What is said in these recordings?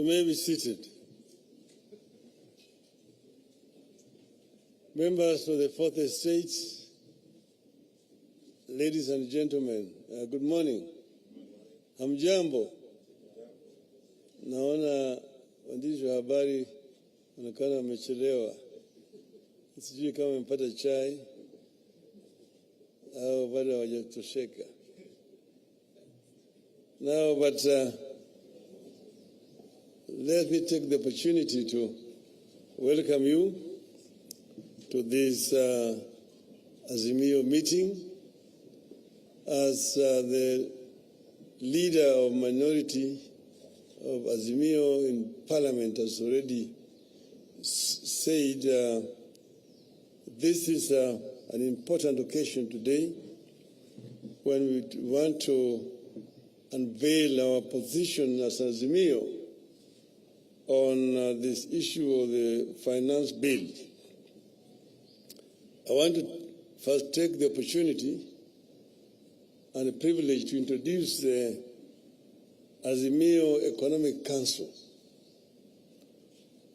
You may be seated. Members of the Fourth Estate, ladies and gentlemen, good morning. Hamjambo. Naona waandishi wa habari wanaonekana wamechelewa. Sijui kama wamepata chai au bado hawajatosheka. Now, but let me take the opportunity to welcome you to this Azimio meeting. As the leader of minority of Azimio in Parliament has already said, this is an important occasion today when we want to unveil our position as Azimio on this issue of the finance bill. I want to first take the opportunity and the privilege to introduce the Azimio Economic Council.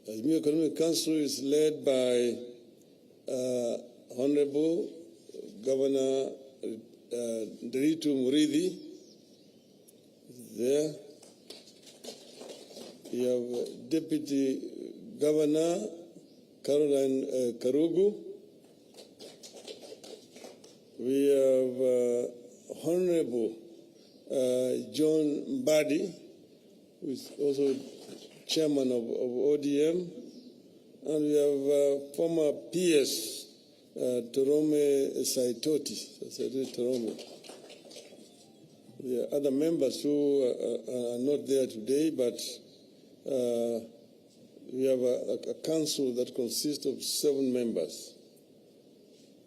Azimio Economic Council is led by Honorable Governor Nderitu Muridhi. There. You have Deputy Governor Caroline Karugu. We have Honorable John Mbadi, who is also chairman of ODM, and we have former PS Torome Saitoti, Torome. There are other members who are not there today, but we have a council that consists of 7 members.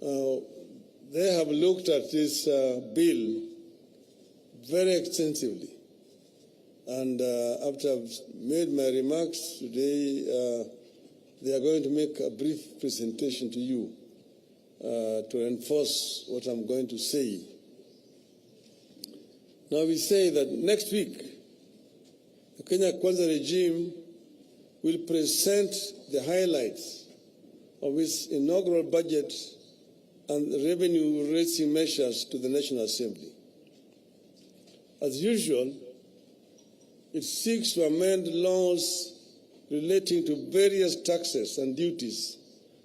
They have looked at this bill very extensively. And after I've made my remarks today, they are going to make a brief presentation to you to enforce what I'm going to say. Now we say that next week, the Kenya Kwanza regime will present the highlights of its inaugural budget and revenue-raising measures to the National Assembly. As usual, it seeks to amend laws relating to various taxes and duties,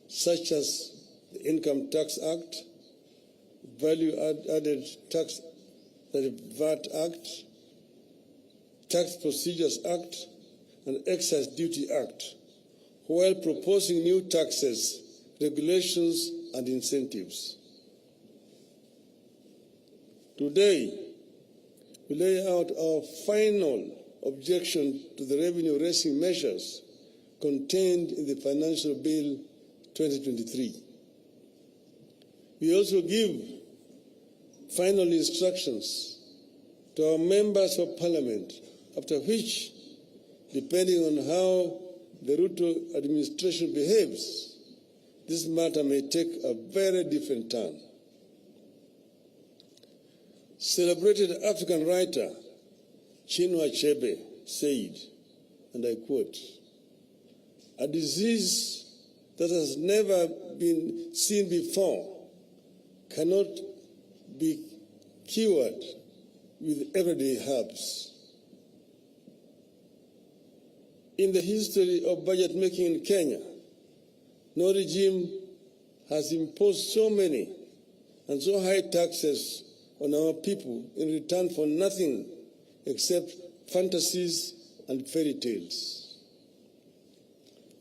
such as the Income Tax Act, Value-Added Tax, the VAT Act, Tax Procedures Act, and Excise Duty Act, while proposing new taxes, regulations, and incentives. Today, we lay out our final objection to the revenue-raising measures contained in the Financial Bill 2023. We also give final instructions to our members of Parliament, after which, depending on how the Ruto administration behaves, this matter may take a very different turn. Celebrated African writer Chinua Achebe said, and I quote, "A disease that has never been seen before cannot be cured with everyday herbs." In the history of budget making in Kenya, no regime has imposed so many and so high taxes on our people in return for nothing except fantasies and fairy tales.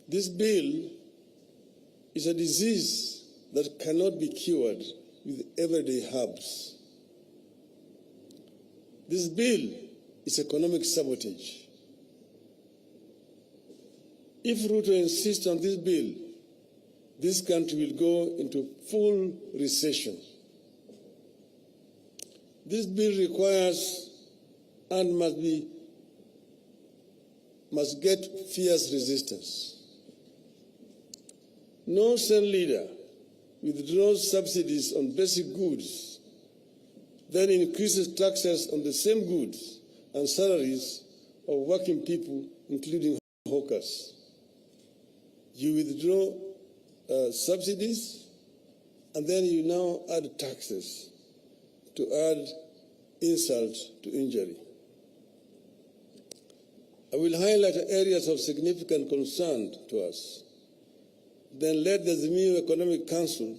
This bill is a disease that cannot be cured with everyday herbs. This bill is economic sabotage. If Ruto insists on this bill, this country will go into full recession. This bill requires and must get fierce resistance. No sane leader withdraws subsidies on basic goods, then increases taxes on the same goods and salaries of working people including hawkers. You withdraw subsidies, and then you now add taxes to add insult to injury. I will highlight areas of significant concern to us. Then let the Azimio Economic Council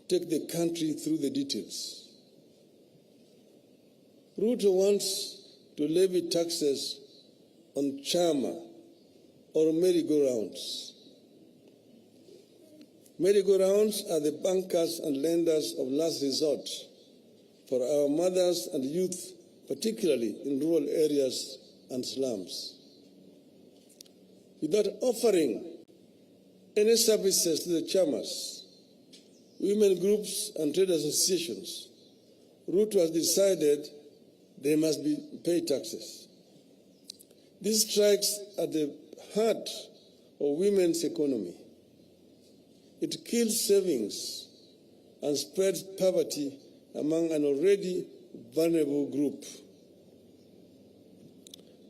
take the country through the details. Ruto wants to levy taxes on chama or merry-go-rounds. Merry-go-rounds are the bankers and lenders of last resort for our mothers and youth, particularly in rural areas and slums. Without offering any services to the chamas, women groups and trade associations, Ruto has decided they must pay taxes. This strikes at the heart of women's economy. It kills savings and spreads poverty among an already vulnerable group.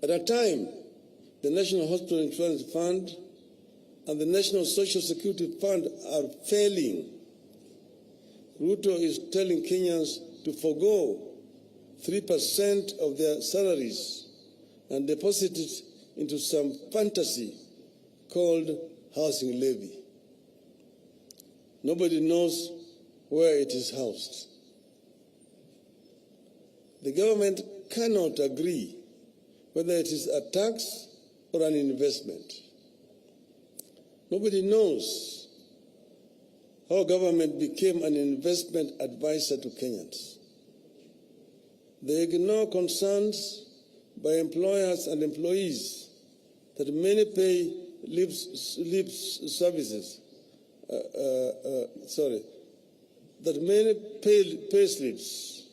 At a time, the National Hospital Insurance Fund and the National Social Security Fund are failing. Ruto is telling Kenyans to forgo 3% of their salaries and deposit it into some fantasy called housing levy. Nobody knows where it is housed. The government cannot agree whether it is a tax or an investment. Nobody knows how government became an investment advisor to Kenyans. They ignore concerns by employers and employees that many pay that many pay slips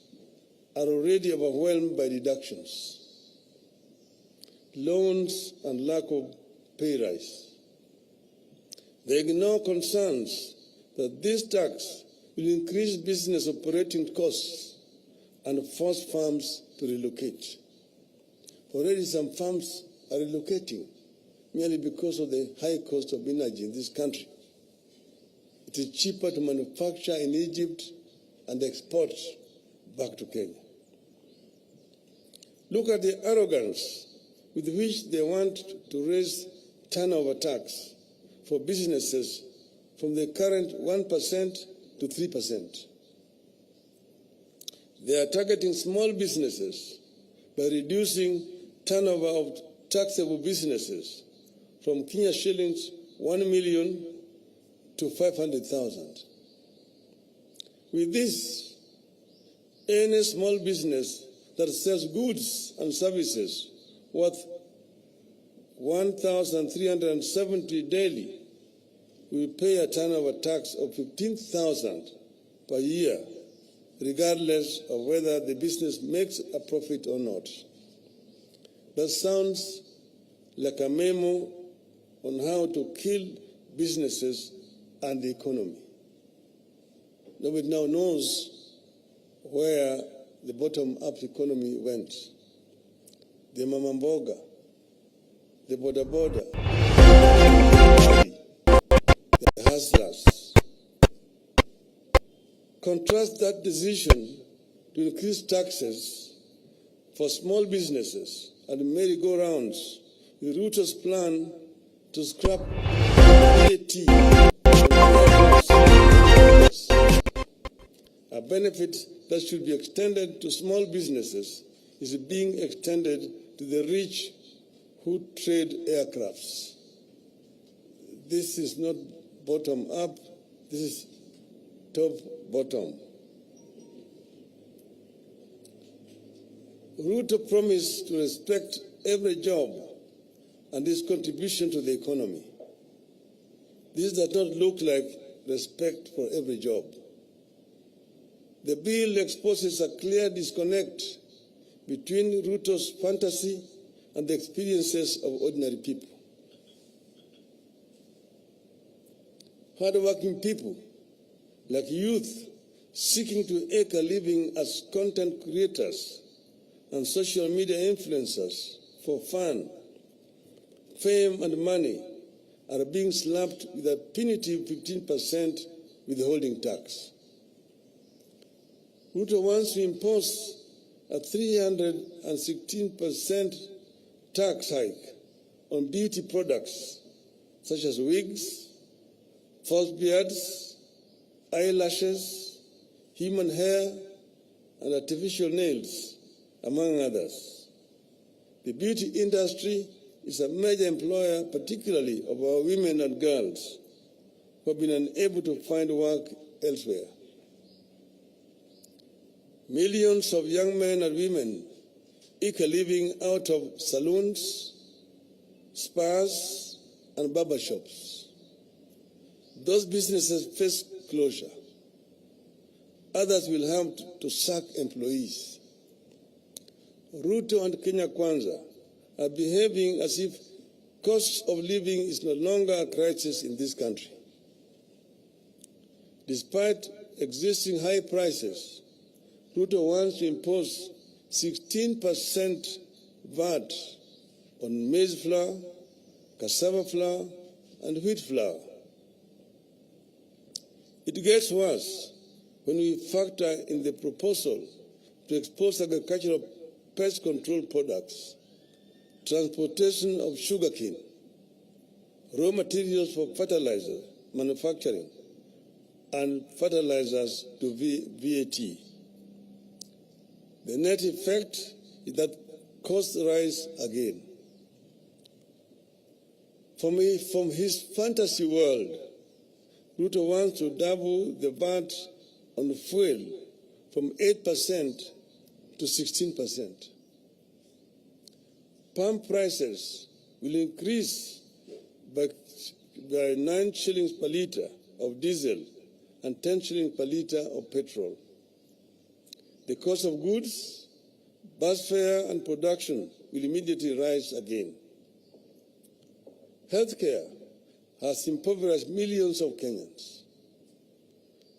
are already overwhelmed by deductions, loans, and lack of pay rise. They ignore concerns that this tax will increase business operating costs and force farms to relocate. Already some farms are relocating merely because of the high cost of energy in this country. It is cheaper to manufacture in Egypt and export back to Kenya. Look at the arrogance with which they want to raise turnover tax for businesses from the current 1% to 3%. They are targeting small businesses by reducing turnover of taxable businesses from Kenya shillings 1 million to 500,000. With this, any small business that sells goods and services worth 1,370 daily will pay a turnover tax of 15,000 per year, regardless of whether the business makes a profit or not. That sounds like a memo on how to kill businesses and the economy. Nobody now knows where the bottom-up economy went. The mama mboga, the boda boda, the hustlers. Contrast that decision to increase taxes for small businesses and merry-go-rounds with Ruto's plan to scrap VAT. A benefit that should be extended to small businesses is being extended to the rich who trade aircrafts. This is not bottom-up, this is top-bottom. Ruto promised to respect every job and its contribution to the economy. This does not look like respect for every job. The bill exposes a clear disconnect between Ruto's fantasy and the experiences of ordinary people. Hard-working people, like youth seeking to make a living as content creators and social media influencers for fun, fame, and money are being slapped with a punitive 15% withholding tax. Ruto wants to impose a 316% tax hike on beauty products such as wigs, false beards, eyelashes, human hair, and artificial nails, among others. The beauty industry is a major employer, particularly of our women and girls who have been unable to find work elsewhere. Millions of young men and women eke a living out of salons, spas, and barber shops. Those businesses face closure. Others will have to sack employees. Ruto and Kenya Kwanza are behaving as if cost of living is no longer a crisis in this country. Despite existing high prices, Ruto wants to impose 16% VAT on maize flour, cassava flour, and wheat flour. It gets worse when we factor in the proposal to expose agricultural pest control products, transportation of sugarcane, raw materials for fertilizer manufacturing, and fertilizers to VAT. The net effect is that costs rise again. From his fantasy world, Ruto wants to double the VAT on fuel from 8% to 16%. Palm prices will increase by 9 shillings per litre of diesel and 10 shillings per litre of petrol. The cost of goods, bus fare, and production will immediately rise again. Healthcare has impoverished millions of Kenyans.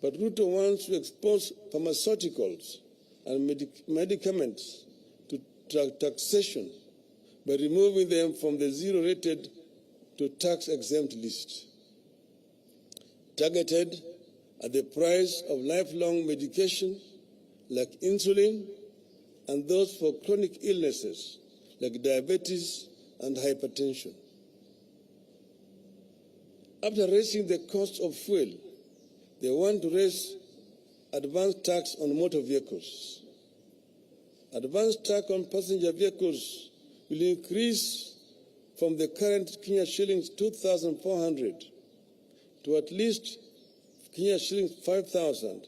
But Ruto wants to expose pharmaceuticals and medicaments to taxation by removing them from the zero-rated to tax-exempt list. Targeted at the price of lifelong medication like insulin and those for chronic illnesses like diabetes and hypertension. After raising the cost of fuel, they want to raise advance tax on motor vehicles. Advance tax on passenger vehicles will increase from the current Kenya shillings 2,400 to at least Kenya shillings 5,000,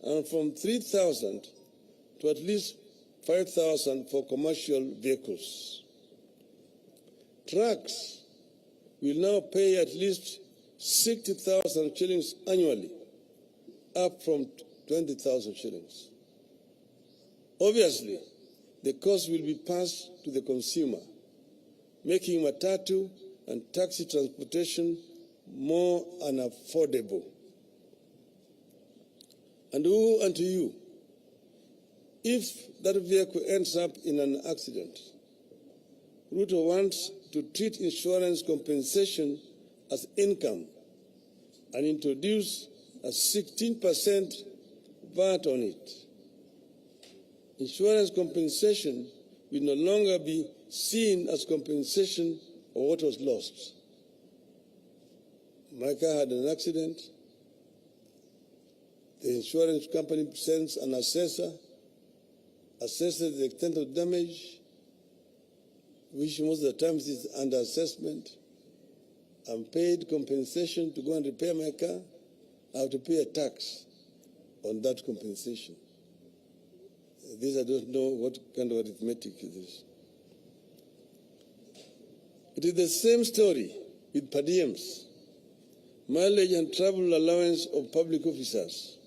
and from 3,000 to at least 5,000 for commercial vehicles. Trucks will now pay at least 60,000 shillings annually, up from 20,000 shillings. Obviously, the cost will be passed to the consumer, making matatu and taxi transportation more unaffordable. And woe unto you if that vehicle ends up in an accident. Ruto wants to treat insurance compensation as income and introduce a 16% VAT on it. Insurance compensation will no longer be seen as compensation for what was lost. My car had an accident. The insurance company sends an assessor, assesses the extent of damage, which most of the times is under assessment. I'm paid compensation to go and repair my car. I have to pay a tax on that compensation. This I don't know what kind of arithmetic it is. It is the same story with per diems, mileage and travel allowance of public officers.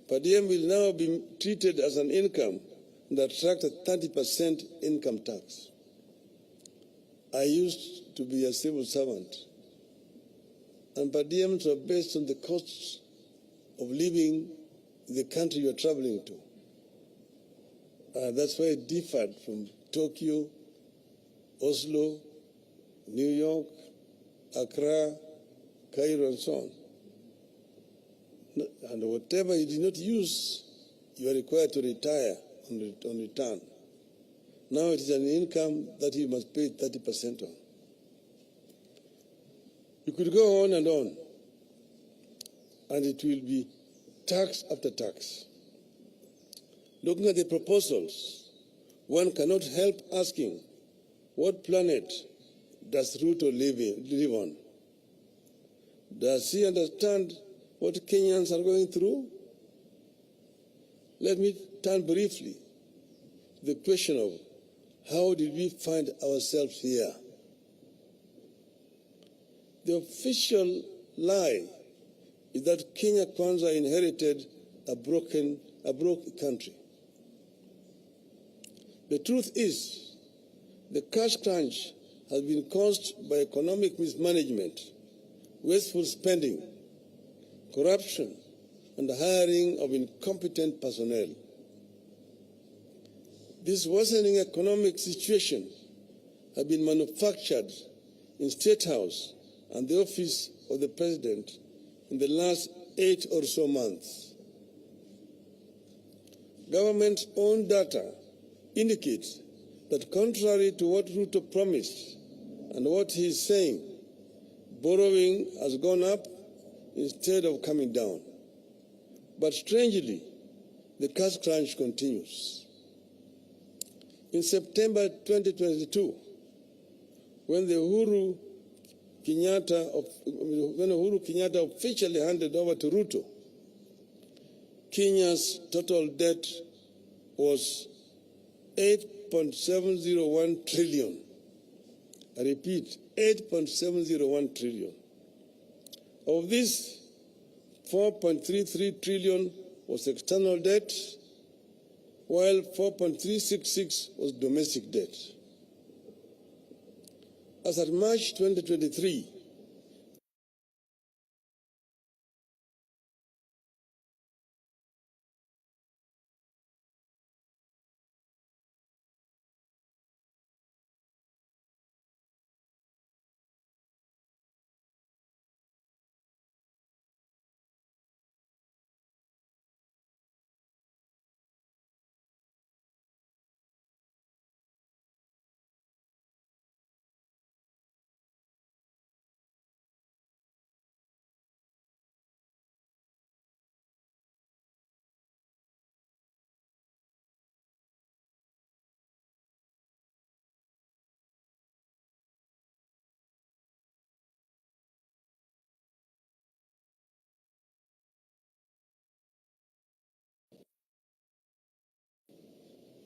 Per diem will now be treated as an income and attract a 30% income tax. I used to be a civil servant, and per diems are based on the costs of living in the country you are traveling to. That's why it differed from Tokyo, Oslo, New York, Accra, Cairo, and so on. And whatever you did not use, you are required to retire on return. Now it is an income that you must pay 30% on. You could go on, and it will be tax after tax. Looking at the proposals, one cannot help asking, what planet does Ruto live on? Does he understand what Kenyans are going through? Let me turn briefly to the question of how did we find ourselves here? The official lie is that Kenya Kwanza inherited a broke country. The truth is, the cash crunch has been caused by economic mismanagement, wasteful spending, corruption, and the hiring of incompetent personnel. This worsening economic situation has been manufactured in State House and the office of the President in the last 8 or so months. Government's own data indicates that contrary to what Ruto promised and what he is saying, borrowing has gone up instead of coming down. But strangely, the cash crunch continues. In September 2022, when Uhuru Kenyatta officially handed over to Ruto, Kenya's total debt was 8.701 trillion. I repeat, 8.701 trillion. Of this, 4.33 trillion was external debt, while 4.366 was domestic debt. As at March 2023,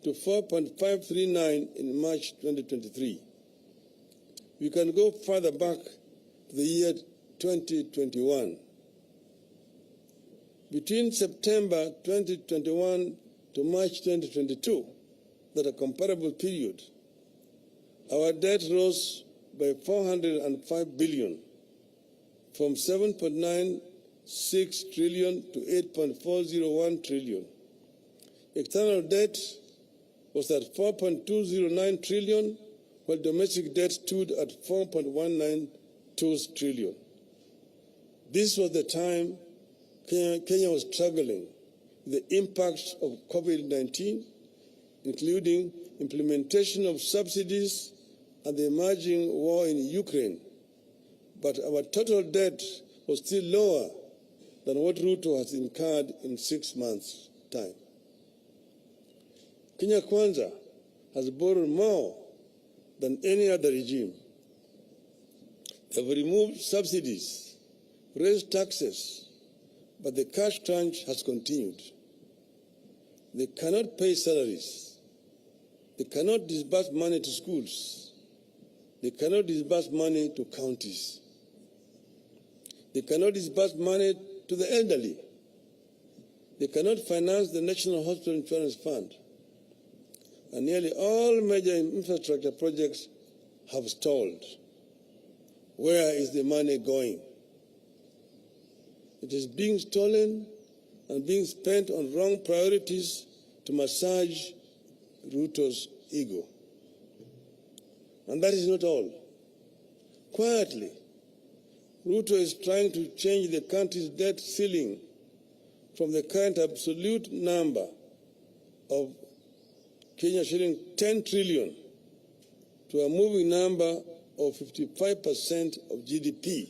to 4.539 in March 2023. We can go further back to the year 2021. Between September 2021 to March 2022, that a comparable period, our debt rose by 405 billion, from 7.96 trillion to 8.401 trillion. External debt was at 4.209 trillion, while domestic debt stood at 4.192 trillion. This was the time Kenya was struggling with the impacts of COVID-19, including implementation of subsidies and the emerging war in Ukraine. But our total debt was still lower than what Ruto has incurred in 6 months' time. Kenya Kwanza has borrowed more than any other regime. They have removed subsidies, raised taxes, but the cash crunch has continued. They cannot pay salaries. They cannot disburse money to schools. They cannot disburse money to counties. They cannot disburse money to the elderly. They cannot finance the National Hospital Insurance Fund. And nearly all major infrastructure projects have stalled. Where is the money going? It is being stolen and being spent on wrong priorities to massage Ruto's ego. And that is not all. Quietly, Ruto is trying to change the country's debt ceiling from the current absolute number of Kenya shilling 10 trillion to a moving number of 55% of GDP.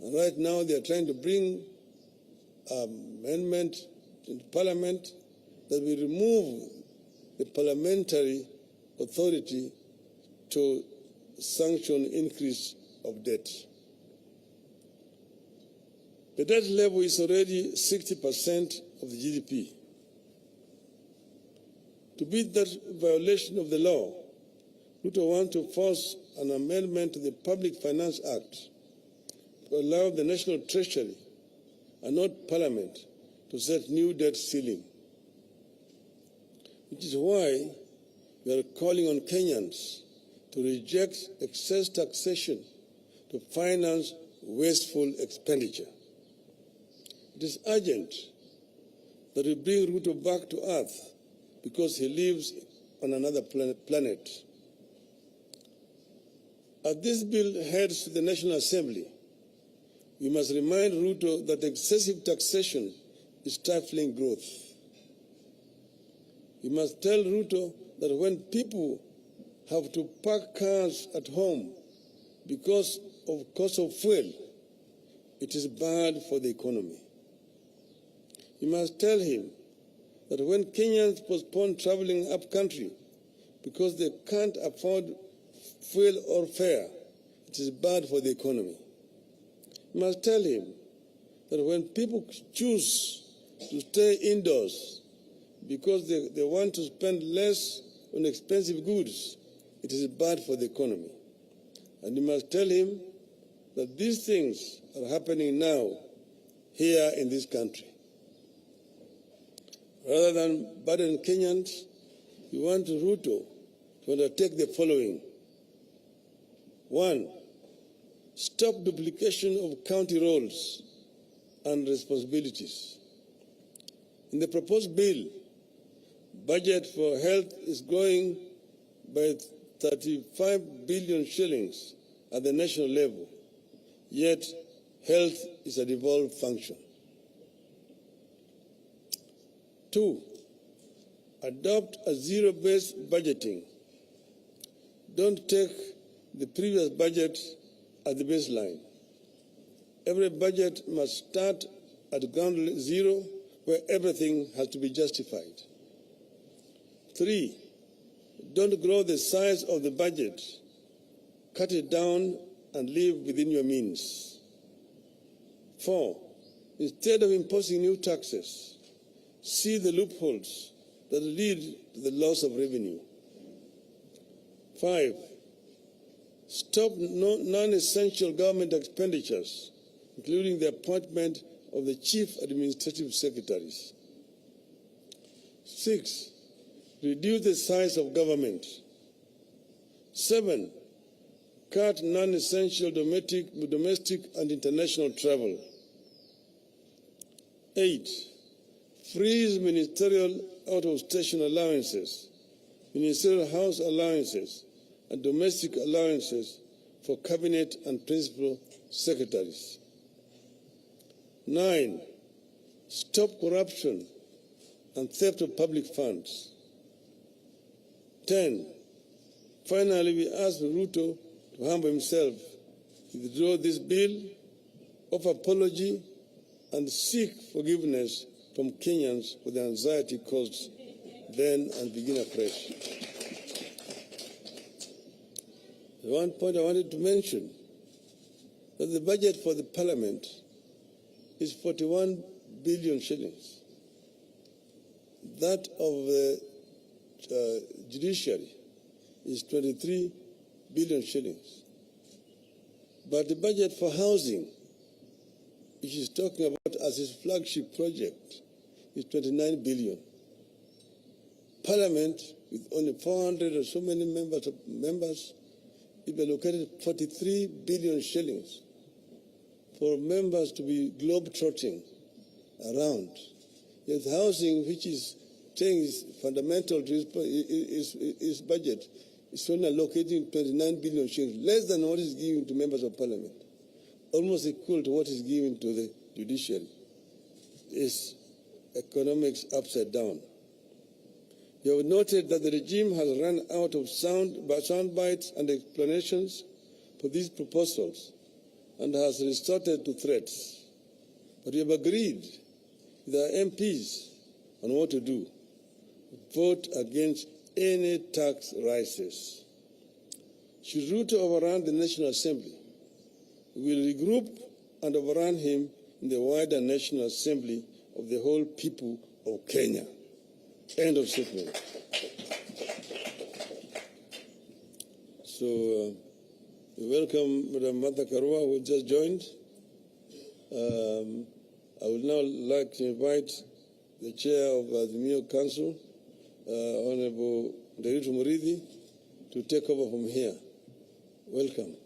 And right now they are trying to bring an amendment into Parliament that will remove the parliamentary authority to sanction increase of debt. The debt level is already 60% of the GDP. To beat that violation of the law, Ruto wants to force an amendment to the Public Finance Act to allow the National Treasury and not Parliament to set new debt ceiling. Which is why we are calling on Kenyans to reject excess taxation to finance wasteful expenditure. It is urgent that we bring Ruto back to earth because he lives on another planet. As this bill heads to the National Assembly, we must remind Ruto that excessive taxation is stifling growth. We must tell Ruto that when people have to park cars at home because of cost of fuel, it is bad for the economy. We must tell him that when Kenyans postpone traveling up country because they can't afford fuel or fare, it is bad for the economy. We must tell him that when people choose to stay indoors because they want to spend less on expensive goods, it is bad for the economy. And you must tell him that these things are happening now here in this country. Rather than burden Kenyans, we want Ruto to undertake the following. 1, stop duplication of county roles and responsibilities. In the proposed bill, budget for health is growing by 35 billion shillings at the national level, yet health is a devolved function. 2, adopt a zero-based budgeting. Don't take the previous budget as the baseline. Every budget must start at ground zero, where everything has to be justified. 3, don't grow the size of the budget. Cut it down and live within your means. 4, instead of imposing new taxes, see the loopholes that lead to the loss of revenue. 5, stop non-essential government expenditures, including the appointment of the chief administrative secretaries. 6, reduce the size of government. 7, cut non-essential domestic and international travel. 8, freeze ministerial out-of-station allowances, ministerial house allowances, and domestic allowances for cabinet and principal secretaries. 9, stop corruption and theft of public funds. 10, finally, we ask Ruto to humble himself, withdraw this bill, offer apology, and seek forgiveness from Kenyans for the anxiety caused then, and begin afresh. One point I wanted to mention, that the budget for the parliament is 41 billion shillings. That of the judiciary is 23 billion shillings. But the budget for housing, which is talking about as his flagship project, is 29 billion. Parliament, with only 400 or so many members, it allocated 43 billion shillings for members to be globe-trotting around. Yet housing, which is saying is fundamental to his budget, It's only allocating 29 billion shillings, less than what is given to members of parliament, almost equal to what is given to the judiciary. Is economics upside down. You have noted that the regime has run out of sound bites and explanations for these proposals and has resorted to threats. But we have agreed with our MPs on what to do. Vote against any tax rises. Should Ruto overrun the National Assembly, we will regroup and overrun him in the wider National Assembly of the whole people of Kenya. End of statement. So we welcome Madam Martha Karua, who just joined. I would now like to invite the chair of the Azimio Council, Honorable Deritu Murithi, to take over from here. Welcome.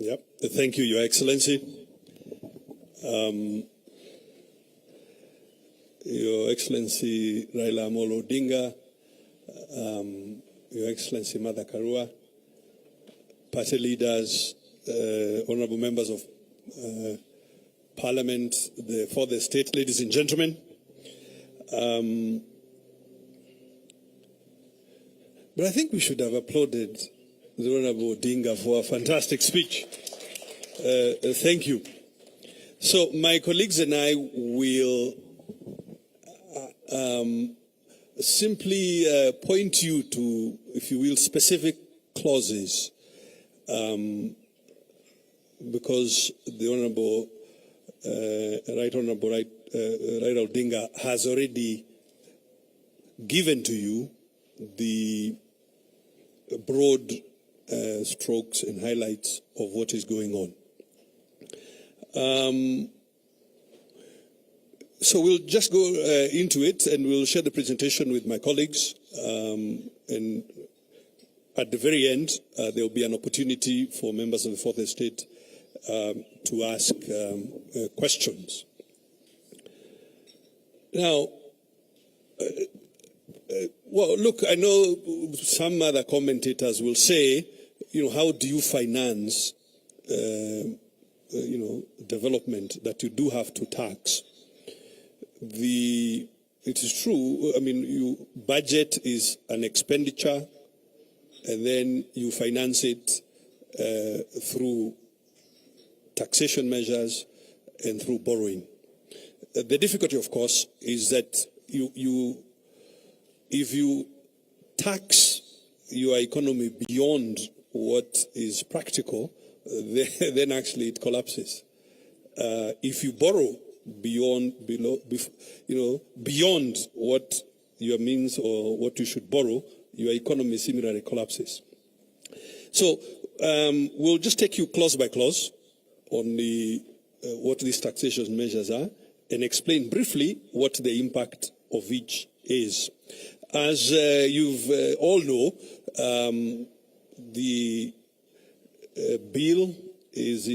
Yep. Thank you, Your Excellency. Your Excellency Raila Amolo Odinga, Your Excellency Martha Karua, party leaders, honorable members of Parliament for the state, ladies and gentlemen. But I think we should have applauded the Honorable Odinga for a fantastic speech. Thank you. So my colleagues and I will simply point you to, if you will, specific clauses, because the Honorable Raila Odinga has already given to you the broad strokes and highlights of what is going on. So we'll just go into it, and we'll share the presentation with my colleagues. And at the very end, there will be an opportunity for members of the Fourth Estate to ask questions. Now, well, look, I know some other commentators will say, how do you finance, development that you do have to tax? It is true. I mean, budget is an expenditure, and then you finance it through taxation measures and through borrowing. The difficulty, of course, is that if you tax your economy beyond what is practical, then actually it collapses. If you borrow beyond what your means or what you should borrow, your economy similarly collapses. So we'll just take you clause by clause on what these taxation measures are, and explain briefly what the impact of each is. As you've all know, the bill is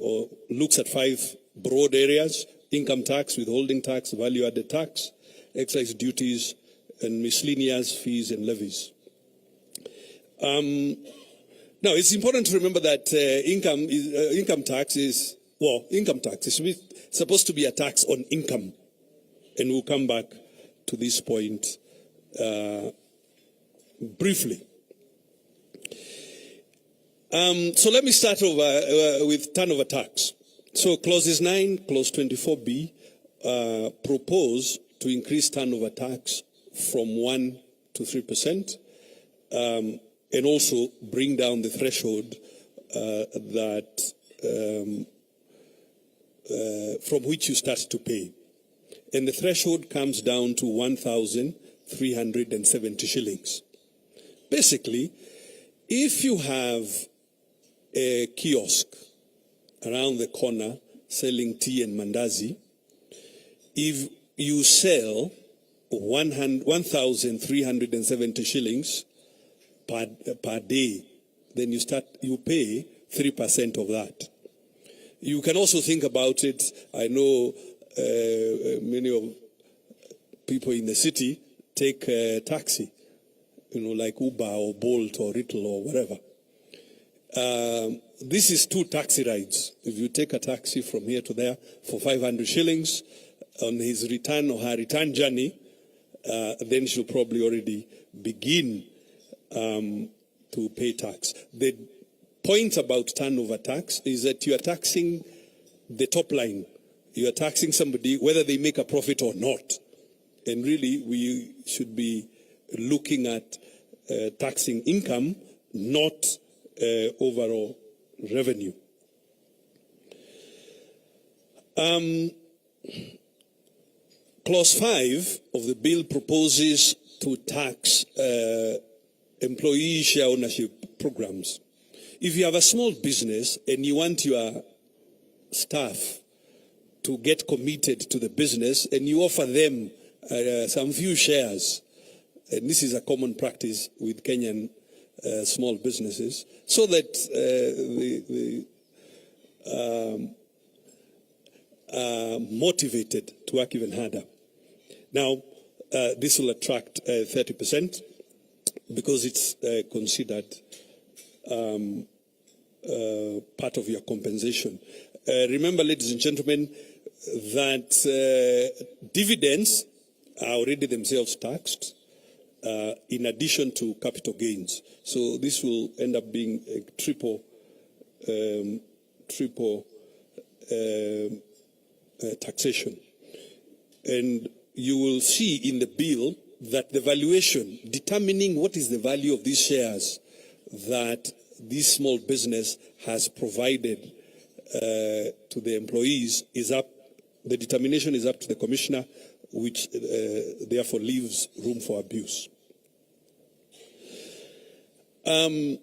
or looks at 5 broad areas: income tax, withholding tax, value-added tax, excise duties, and miscellaneous fees and levies. Now, it's important to remember that income tax is supposed to be a tax on income, and we'll come back to this point briefly. So let me start with turnover tax. So clauses 9, clause 24B propose to increase turnover tax from 1 to 3%, and also bring down the threshold from which you start to pay. And the threshold comes down to 1,370 shillings. Basically, if you have a kiosk around the corner selling tea and mandazi, if you sell 1,370 shillings per day, then you pay 3% of that. You can also think about it. I know many of people in the city take a taxi, like Uber or Bolt or Riddle or whatever. This is 2 taxi rides. If you take a taxi from here to there for 500 shillings on his return or her return journey, then she'll probably already begin to pay tax. The point about turnover tax is that you are taxing the top line. You are taxing somebody whether they make a profit or not. And really, we should be looking at taxing income, not overall revenue. Clause 5 of the bill proposes to tax employee share ownership programs. If you have a small business and you want your staff to get committed to the business and you offer them some few shares, and this is a common practice with Kenyan small businesses, so that are motivated to work even harder. Now, this will attract 30% because it's considered part of your compensation. Remember, ladies and gentlemen, that dividends are already themselves taxed in addition to capital gains. So this will end up being a triple taxation. And you will see in the bill that the valuation, determining what is the value of these shares that this small business has provided to the employees, is up. The determination is up to the commissioner, which therefore leaves room for abuse. The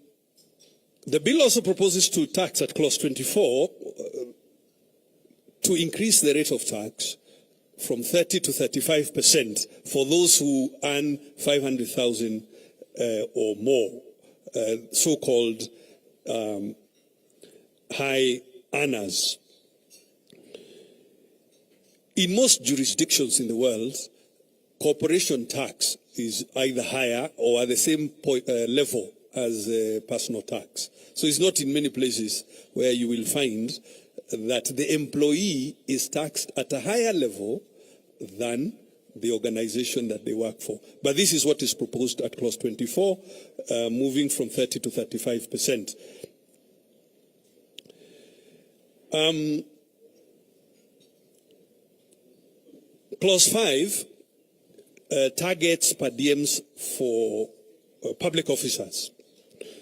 bill also proposes to tax at clause 24 to increase the rate of tax from 30 to 35% for those who earn 500,000 or more, so-called high earners. In most jurisdictions in the world, corporation tax is either higher or at the same level as personal tax. So it's not in many places where you will find that the employee is taxed at a higher level than the organization that they work for. But this is what is proposed at clause 24, moving from 30 to 35%. Clause 5 targets per diems for public officers.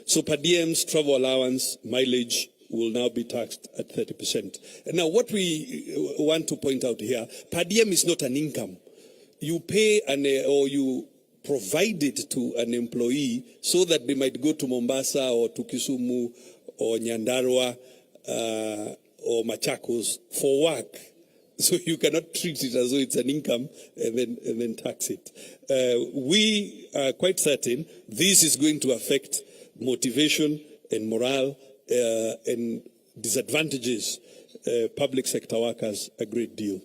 So per diems, travel allowance, mileage will now be taxed at 30%. And now what we want to point out here, per diem is not an income. You pay or you provide it to an employee so that they might go to Mombasa or to Kisumu or Nyandarua or Machakos for work. So you cannot treat it as though it's an income and then tax it. We are quite certain this is going to affect motivation and morale and disadvantages public sector workers a great deal.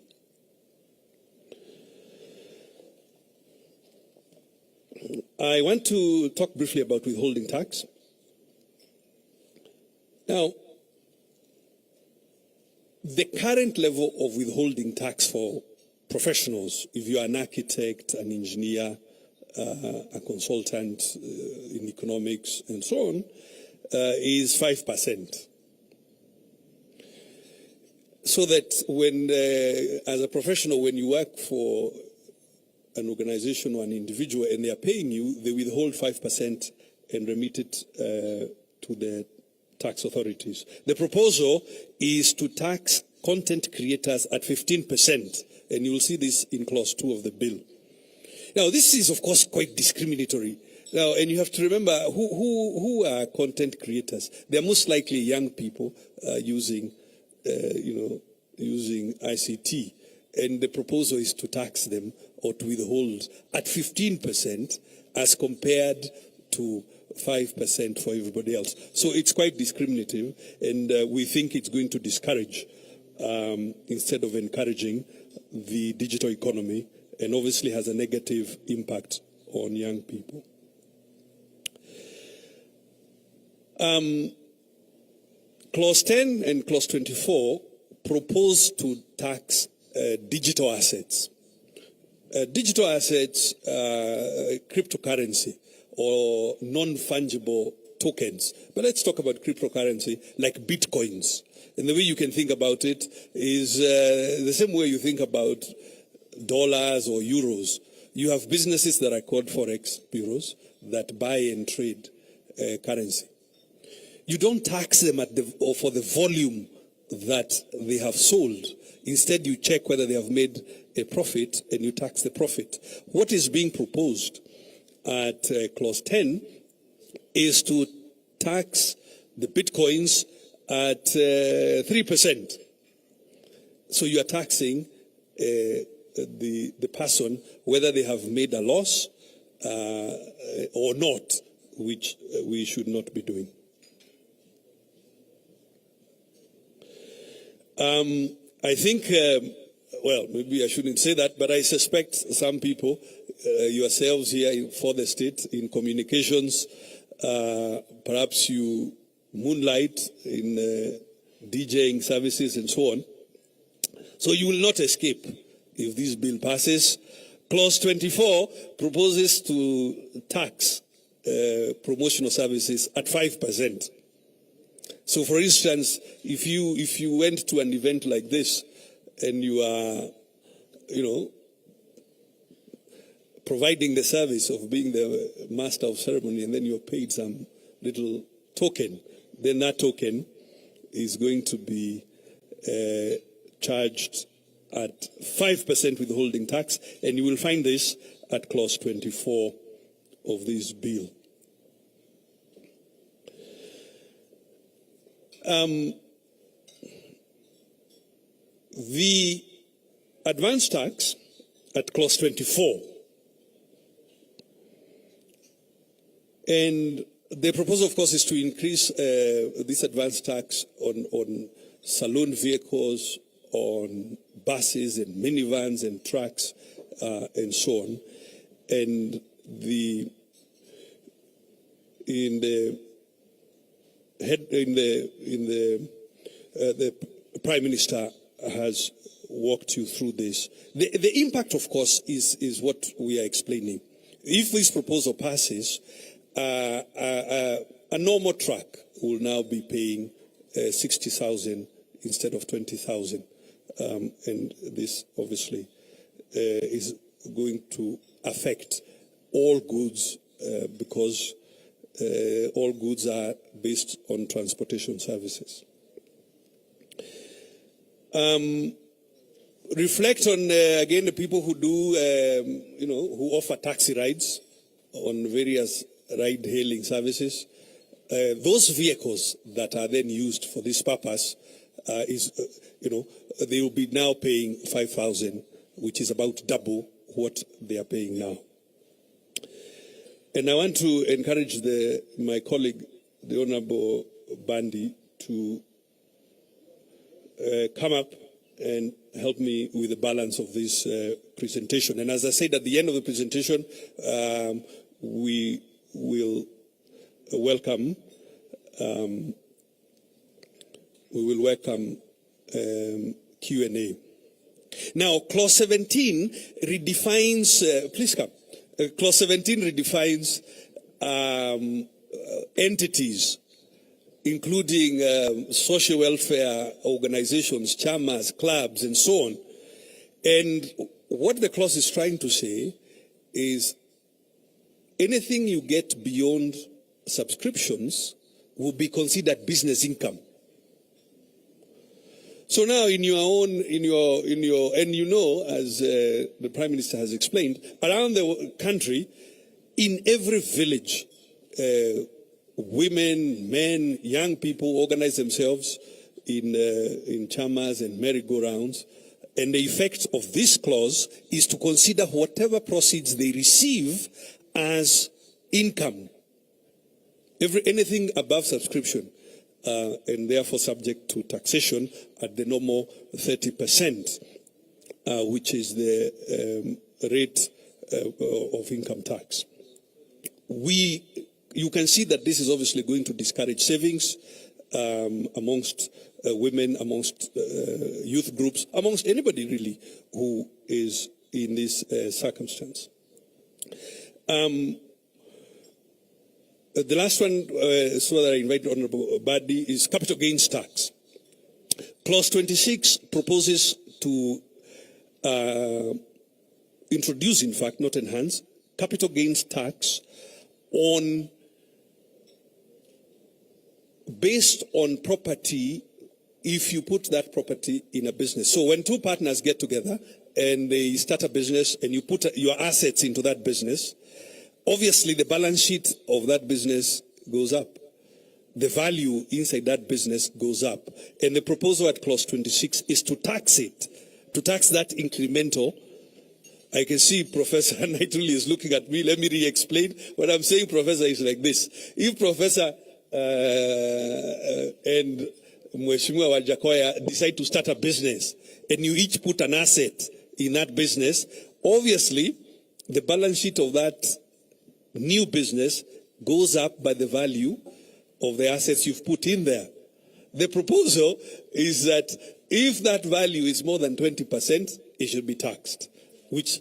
I want to talk briefly about withholding tax. Now, the current level of withholding tax for professionals, if you are an architect, an engineer, a consultant in economics and so on, is 5%. So that when, as a professional, when you work for an organization or an individual and they are paying you, they withhold 5% and remit it to the tax authorities. The proposal is to tax content creators at 15%, and you will see this in clause 2 of the bill. Now, this is, of course, quite discriminatory. Now, and you have to remember who are content creators. They are most likely young people using ICT, and the proposal is to tax them or to withhold at 15% as compared to 5% for everybody else. So it's quite discriminative, and we think it's going to discourage instead of encouraging the digital economy, and obviously has a negative impact on young people. Clause 10 and Clause 24 propose to tax digital assets. Digital assets, cryptocurrency, or non-fungible tokens. But let's talk about cryptocurrency, like bitcoins. And the way you can think about it is the same way you think about dollars or euros. You have businesses that are called forex bureaus that buy and trade currency. You don't tax them for the volume that they have sold. Instead, you check whether they have made a profit, and you tax the profit. What is being proposed at Clause 10 is to tax the bitcoins at 3%. So you are taxing the person whether they have made a loss or not, which we should not be doing. I think, well, maybe I shouldn't say that, but I suspect some people, yourselves here for the state in communications, perhaps you moonlight in DJing services and so on. So you will not escape if this bill passes. Clause 24 proposes to tax promotional services at 5%. So, for instance, if you went to an event like this and you are, providing the service of being the master of ceremony, and then you're paid some little token, then that token is going to be charged at 5% withholding tax, and you will find this at Clause 24 of this bill. The advance tax at Clause 24, and the proposal, of course, is to increase this advance tax on saloon vehicles, on buses and minivans and trucks and so on. And the Prime Minister has walked you through this. The impact, of course, is what we are explaining. If this proposal passes, a normal truck will now be paying 60,000 instead of 20,000, and this obviously is going to affect all goods because all goods are based on transportation services. Reflect on, again, the people who do, who offer taxi rides on various ride-hailing services. Those vehicles that are then used for this purpose they will be now paying 5,000, which is about double what they are paying now. And I want to encourage my colleague, the Honorable Bandi, to come up and help me with the balance of this presentation. And as I said at the end of the presentation, we will welcome Q&A. Now, Clause 17 redefines, please come. Clause 17 redefines entities, including social welfare organizations, chamas, clubs, and so on. And what the clause is trying to say is anything you get beyond subscriptions will be considered business income. So now in your, and you know, as the Prime Minister has explained, around the country, in every village, women, men, young people organize themselves in chamas and merry-go-rounds. And the effect of this clause is to consider whatever proceeds they receive as income. Anything above subscription, and therefore subject to taxation at the normal 30%, which is the rate of income tax. You can see that this is obviously going to discourage savings amongst women, amongst youth groups, amongst anybody really who is in this circumstance. The last one, so that I invite Honorable Badi, is capital gains tax. Clause 26 proposes to introduce, in fact, not enhance, capital gains tax based on property if you put that property in a business. So when two partners get together and they start a business and you put your assets into that business, obviously the balance sheet of that business goes up. The value inside that business goes up. And the proposal at clause 26 is to tax it, to tax that incremental. I can see Professor Naituli is looking at me. Let me re-explain. What I'm saying, Professor, is like this. If Professor and Mheshimiwa Wajakoya decide to start a business and you each put an asset in that business, obviously the balance sheet of that new business goes up by the value of the assets you've put in there. The proposal is that if that value is more than 20%, it should be taxed, which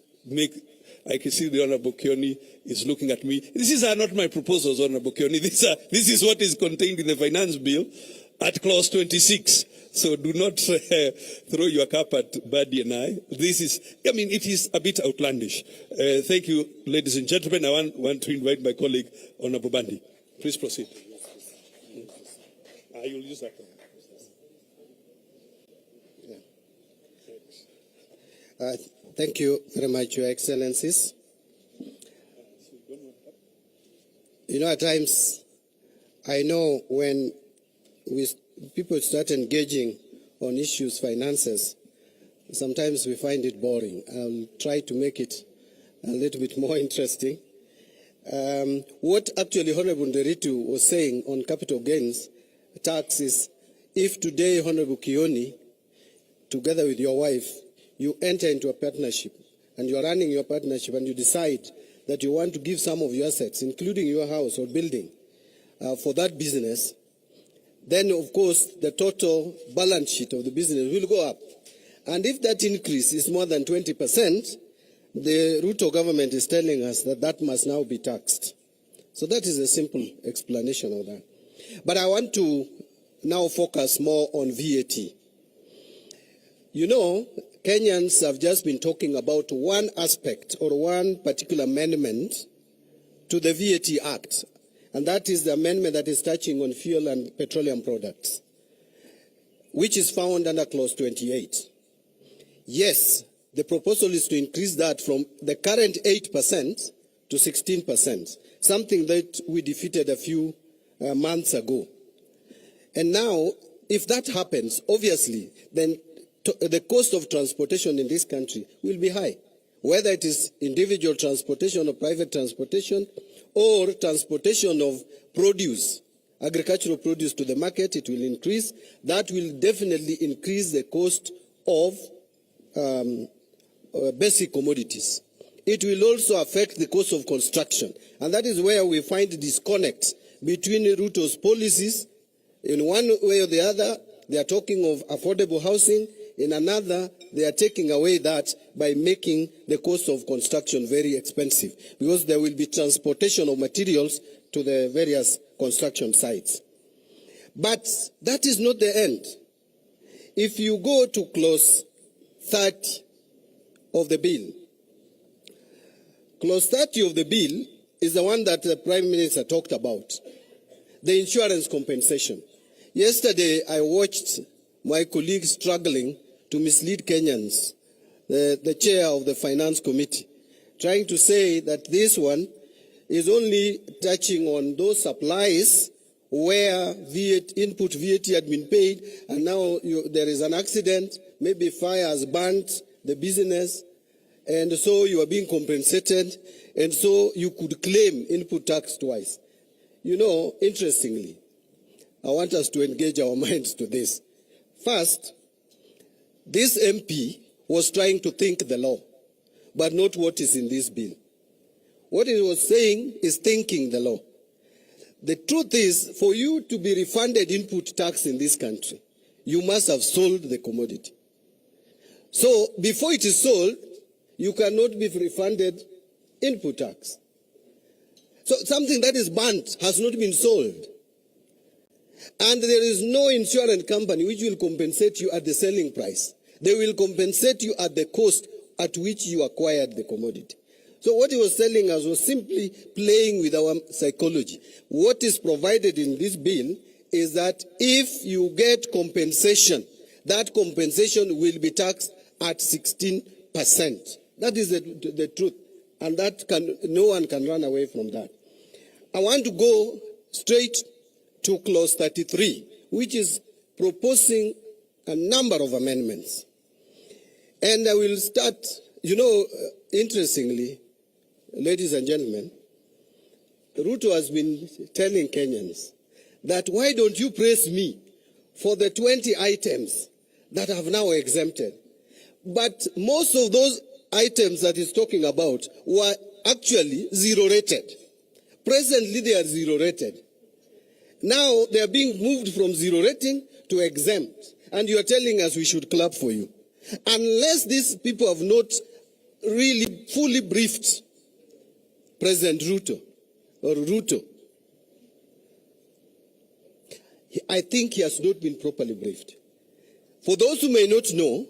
I can see the Honorable Kioni is looking at me. These are not my proposals, Honorable Kioni. This is what is contained in the finance bill at clause 26. So do not throw your cap at Badi and I. It is a bit outlandish. Thank you, ladies and gentlemen. I want to invite my colleague, Honorable Bandi. Please proceed. You'll use that one. Thank you very much, Your Excellencies. You know, at times, I know when people start engaging on issues, finances, sometimes we find it boring. I'll try to make it a little bit more interesting. What actually Honorable Nderitu was saying on capital gains tax is, if today, Honorable Kioni, together with your wife, you enter into a partnership and you're running your partnership and you decide that you want to give some of your assets, including your house or building, for that business, then of course the total balance sheet of the business will go up. And if that increase is more than 20%, the Ruto government is telling us that that must now be taxed. So that is a simple explanation of that. But I want to now focus more on VAT. You know, Kenyans have just been talking about one aspect or one particular amendment to the VAT Act, and that is the amendment that is touching on fuel and petroleum products, which is found under clause 28. Yes, the proposal is to increase that from the current 8% to 16%, something that we defeated a few months ago. And now, if that happens, obviously, then the cost of transportation in this country will be high, whether it is individual transportation or private transportation or transportation of produce, agricultural produce to the market, it will increase. That will definitely increase the cost of basic commodities. It will also affect the cost of construction. And that is where we find disconnect between Ruto's policies. In one way or the other, they are talking of affordable housing. In another, they are taking away that by making the cost of construction very expensive, because there will be transportation of materials to the various construction sites. But that is not the end. If you go to clause 30 of the bill, clause 30 of the bill is the one that the Prime Minister talked about. the insurance compensation. Yesterday, I watched my colleague struggling to mislead Kenyans, the chair of the Finance Committee, trying to say that this one is only touching on those supplies where input VAT had been paid, and now there is an accident, maybe fire has burnt the business, and so you are being compensated, and so you could claim input tax twice. You know, interestingly, I want us to engage our minds to this. First, this MP was trying to think the law, but not what is in this bill. What he was saying is thinking the law. The truth is, for you to be refunded input tax in this country, you must have sold the commodity. So before it is sold, you cannot be refunded input tax. So something that is burnt has not been sold. And there is no insurance company which will compensate you at the selling price. They will compensate you at the cost at which you acquired the commodity. So what he was telling us was simply playing with our psychology. What is provided in this bill is that if you get compensation, that compensation will be taxed at 16%. That is the truth. And that no one can run away from that. I want to go straight to clause 33, which is proposing a number of amendments. And I will start, interestingly, ladies and gentlemen, Ruto has been telling Kenyans that why don't you praise me for the 20 items that have now exempted? But most of those items that he's talking about were actually zero rated. Presently, they are zero rated. Now they are being moved from zero rating to exempt. And you are telling us we should clap for you. Unless these people have not really fully briefed President Ruto, I think he has not been properly briefed. For those who may not know,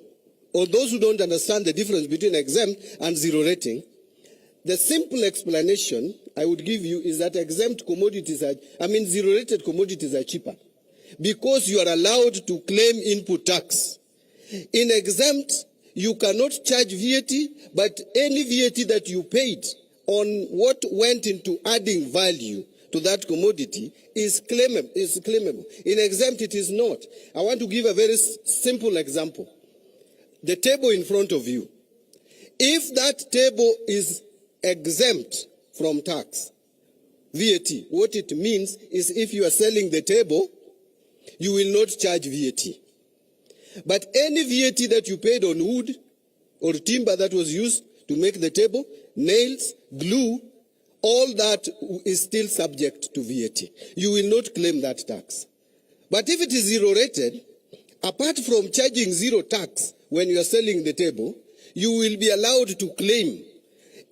or those who don't understand the difference between exempt and zero rating, the simple explanation I would give you is that zero rated commodities are cheaper because you are allowed to claim input tax. In exempt, you cannot charge VAT, but any VAT that you paid on what went into adding value to that commodity is claimable. In exempt, it is not. I want to give a very simple example. The table in front of you. If that table is exempt from tax, VAT, what it means is if you are selling the table, you will not charge VAT. But any VAT that you paid on wood or timber that was used to make the table, nails, glue, all that is still subject to VAT. You will not claim that tax. But if it is zero rated, apart from charging zero tax when you are selling the table, you will be allowed to claim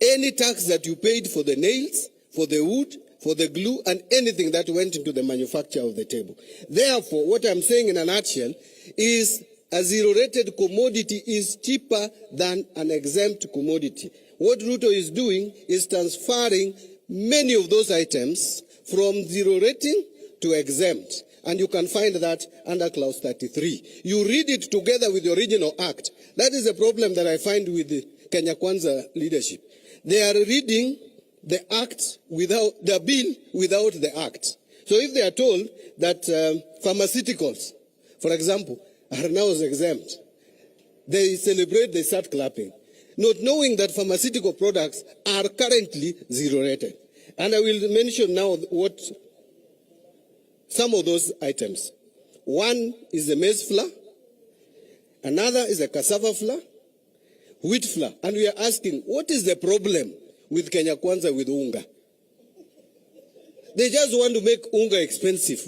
any tax that you paid for the nails, for the wood, for the glue, and anything that went into the manufacture of the table. Therefore, what I'm saying in a nutshell is a zero-rated commodity is cheaper than an exempt commodity. What Ruto is doing is transferring many of those items from zero rating to exempt. And you can find that under clause 33. You read it together with the original act. That is the problem that I find with the Kenya Kwanza leadership. They are reading the act without the bill without the act. So if they are told that pharmaceuticals, for example, are now exempt, they celebrate, they start clapping, not knowing that pharmaceutical products are currently zero rated. And I will mention now what some of those items. One is the maize flour, another is a cassava flour, wheat flour. And we are asking, what is the problem with Kenya Kwanza with unga? They just want to make unga expensive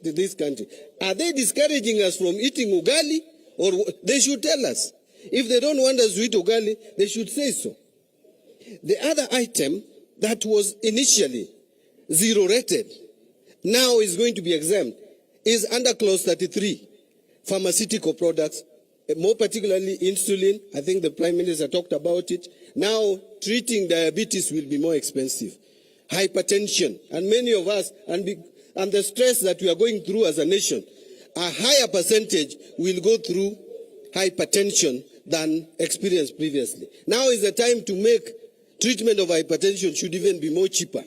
in this country. Are they discouraging us from eating ugali? Or they should tell us. If they don't want us to eat ugali, they should say so. The other item that was initially zero rated, now is going to be exempt, is under clause 33, pharmaceutical products, more particularly insulin. I think the Prime Minister talked about it. Now, treating diabetes will be more expensive. Hypertension. And many of us, and and the stress that we are going through as a nation, a higher percentage will go through hypertension than experienced previously. Now is the time to make treatment of hypertension should even be more cheaper.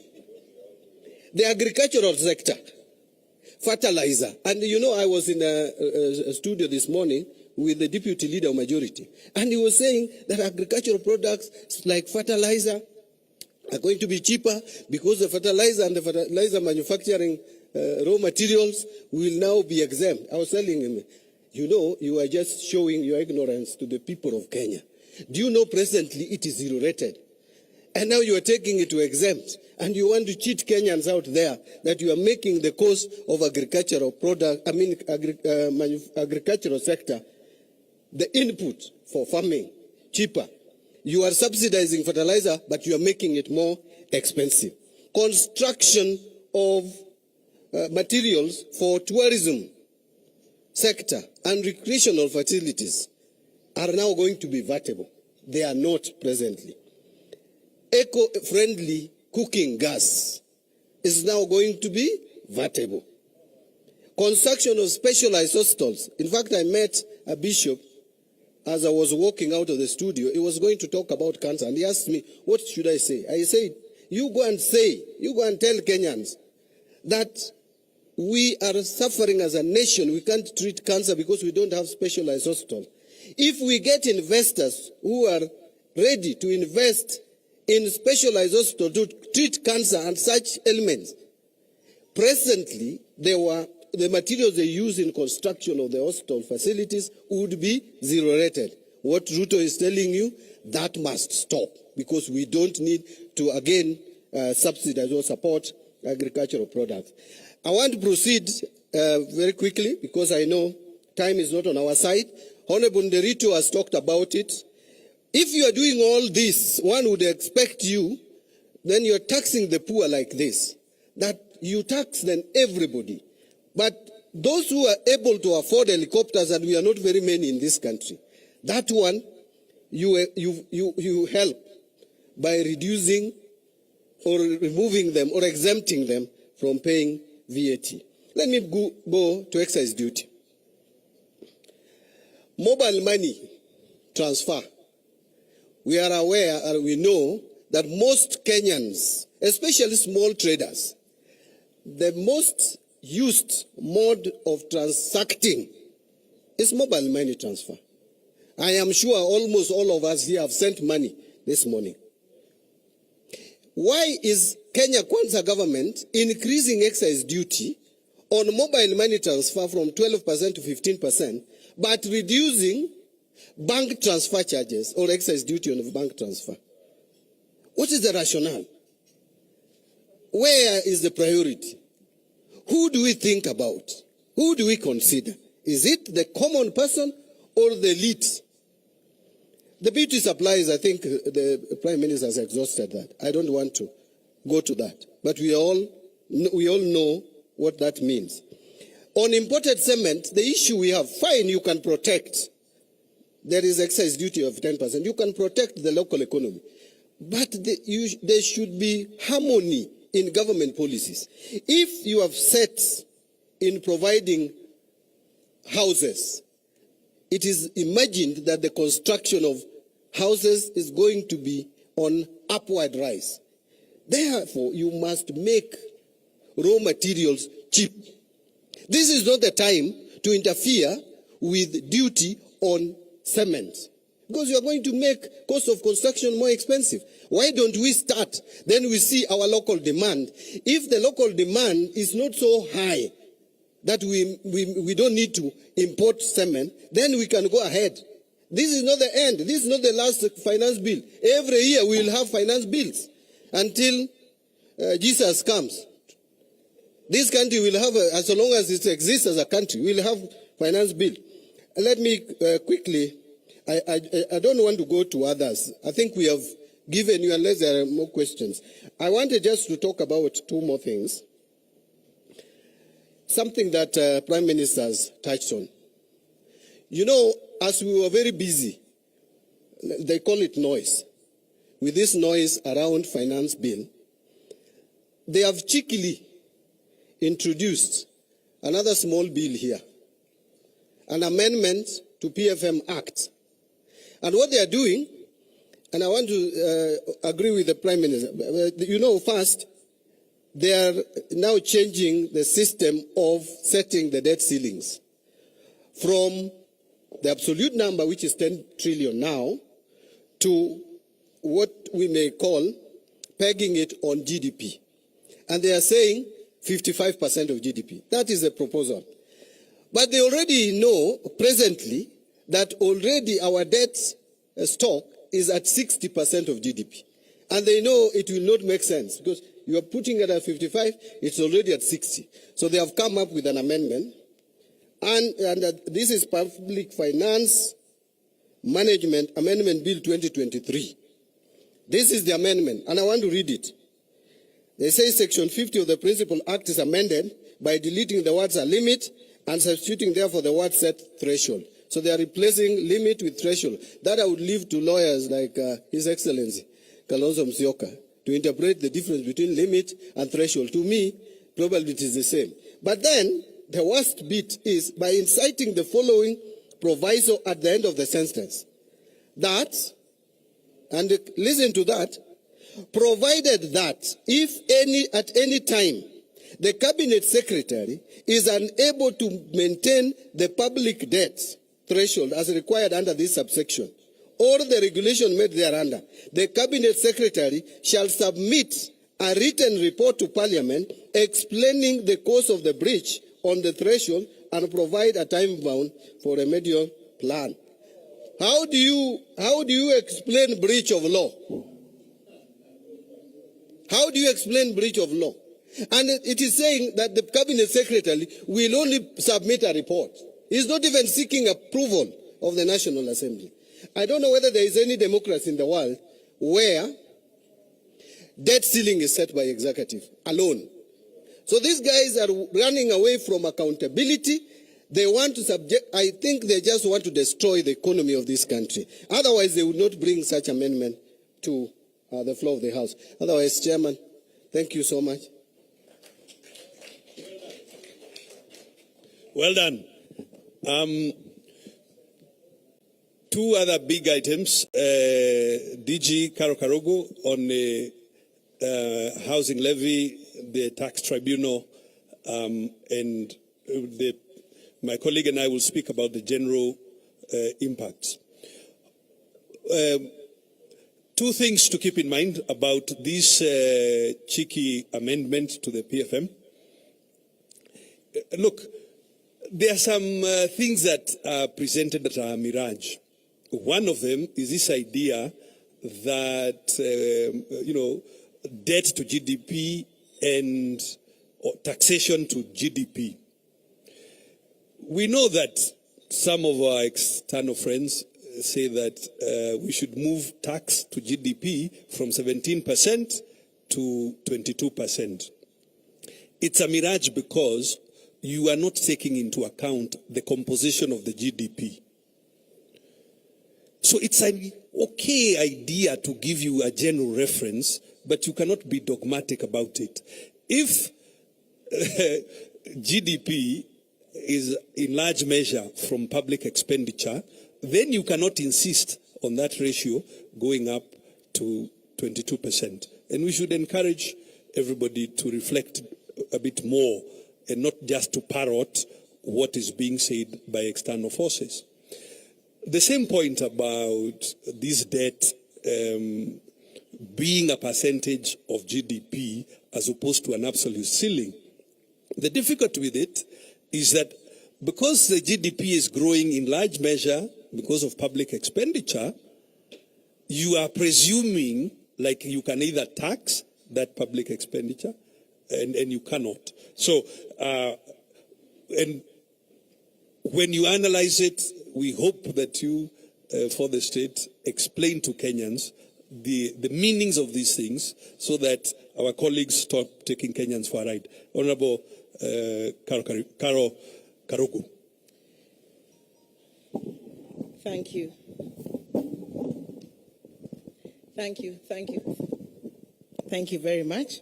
The agricultural sector, fertilizer, and you know I was in a studio this morning with the deputy leader of majority, and he was saying that agricultural products like fertilizer are going to be cheaper because the fertilizer and the fertilizer manufacturing raw materials will now be exempt. I was telling him, you know, you are just showing your ignorance to the people of Kenya. Do you know presently it is zero rated? And now you are taking it to exempt. And you want to cheat Kenyans out there that you are making the cost of agricultural product, agricultural sector, the input for farming, cheaper. You are subsidizing fertilizer, but you are making it more expensive. Construction of materials for tourism sector and recreational facilities are now going to be vatable. They are not presently. Eco-friendly cooking gas is now going to be vatable. Construction of specialized hospitals. In fact, I met a bishop as I was walking out of the studio. He was going to talk about cancer, and he asked me, what should I say? I said, you go and tell Kenyans that we are suffering as a nation. We can't treat cancer because we don't have specialized hospitals. If we get investors who are ready to invest in specialized hospitals to treat cancer and such ailments, presently the materials they use in construction of the hospital facilities would be zero rated. What Ruto is telling you, that must stop, because we don't need to again subsidize or support agricultural products. I want to proceed very quickly because I know time is not on our side. Honorable Nderito has talked about it. If you are doing all this, one would expect you, then you're taxing the poor like this, that you tax then everybody. But those who are able to afford helicopters, and we are not very many in this country, that one you help by reducing or removing them or exempting them from paying VAT. Let me go to excise duty. Mobile money transfer. We are aware and we know that most Kenyans, especially small traders, the most used mode of transacting is mobile money transfer. I am sure almost all of us here have sent money this morning. Why is Kenya Kwanza government increasing excise duty on mobile money transfer from 12% to 15%, but reducing bank transfer charges or excise duty on bank transfer? What is the rationale? Where is the priority? Who do we think about? Who do we consider? Is it the common person or the elite? The beauty supplies, I think the Prime Minister has exhausted that. I don't want to go to that. But we all know what that means. On imported cement, the issue we have, fine, you can protect. There is excise duty of 10%. You can protect the local economy. But there should be harmony in government policies. If you have set in providing houses, it is imagined that the construction of houses is going to be on upward rise. Therefore, you must make raw materials cheap. This is not the time to interfere with duty on cement, because you are going to make cost of construction more expensive. Why don't we start? Then we see our local demand. If the local demand is not so high that we don't need to import cement, then we can go ahead. This is not the end. This is not the last finance bill. Every year we will have finance bills until Jesus comes. This country will have, as long as it exists as a country, we will have finance bill. Let me quickly, I don't want to go to others. I think we have given you, unless there are more questions. I wanted just to talk about two more things. Something that Prime Minister has touched on. You know, as we were very busy, they call it noise. With this noise around finance bill, they have cheekily introduced another small bill here, an amendment to PFM Act. And what they are doing, and I want to agree with the Prime Minister, first, they are now changing the system of setting the debt ceilings from the absolute number, which is 10 trillion now, to what we may call pegging it on GDP. And they are saying 55% of GDP. That is a proposal. But they already know presently that already our debt stock is at 60% of GDP. And they know it will not make sense because you are putting it at 55, it's already at 60. So they have come up with an amendment. And this is Public Finance Management Amendment Bill 2023. This is the amendment, and I want to read it. They say Section 50 of the Principal Act is amended by deleting the words "a limit" and substituting therefore the word "set threshold." So they are replacing limit with threshold. That I would leave to lawyers like His Excellency Kalonzo Musyoka to interpret the difference between limit and threshold. To me, probably it is the same. But then, the worst bit is by inciting the following proviso at the end of the sentence. That, and listen to that, provided that if at any time the Cabinet Secretary is unable to maintain the public debt threshold as required under this subsection, or the regulation made thereunder, the Cabinet Secretary shall submit a written report to Parliament explaining the cause of the breach on the threshold and provide a time bound for a remedial plan. How do you explain breach of law? How do you explain breach of law? And it is saying that the Cabinet Secretary will only submit a report. He's not even seeking approval of the National Assembly. I don't know whether there is any democracy in the world where debt ceiling is set by executive alone. So these guys are running away from accountability. They want to I think they just want to destroy the economy of this country. Otherwise, they would not bring such amendment to the floor of the House. Otherwise, Chairman, thank you so much. Well done. Two other big items. DG Karo Karogo on the housing levy, the tax tribunal, and my colleague and I will speak about the general impacts. Two things to keep in mind about this cheeky amendment to the PFM. Look, there are some things that are presented that are mirage. One of them is this idea that, debt to GDP and taxation to GDP. We know that some of our external friends say that we should move tax to GDP from 17% to 22%. It's a mirage because you are not taking into account the composition of the GDP. So it's an okay idea to give you a general reference, but you cannot be dogmatic about it. If GDP is in large measure from public expenditure, then you cannot insist on that ratio going up to 22%. And we should encourage everybody to reflect a bit more and not just to parrot what is being said by external forces. The same point about this debt being a percentage of GDP as opposed to an absolute ceiling. The difficulty with it is that because the GDP is growing in large measure because of public expenditure, you are presuming like you can either tax that public expenditure and you cannot. So, and when you analyze it, we hope that you, for the state, explain to Kenyans the meanings of these things so that our colleagues stop taking Kenyans for a ride. Honorable Karo Karogo. Thank you. Thank you very much.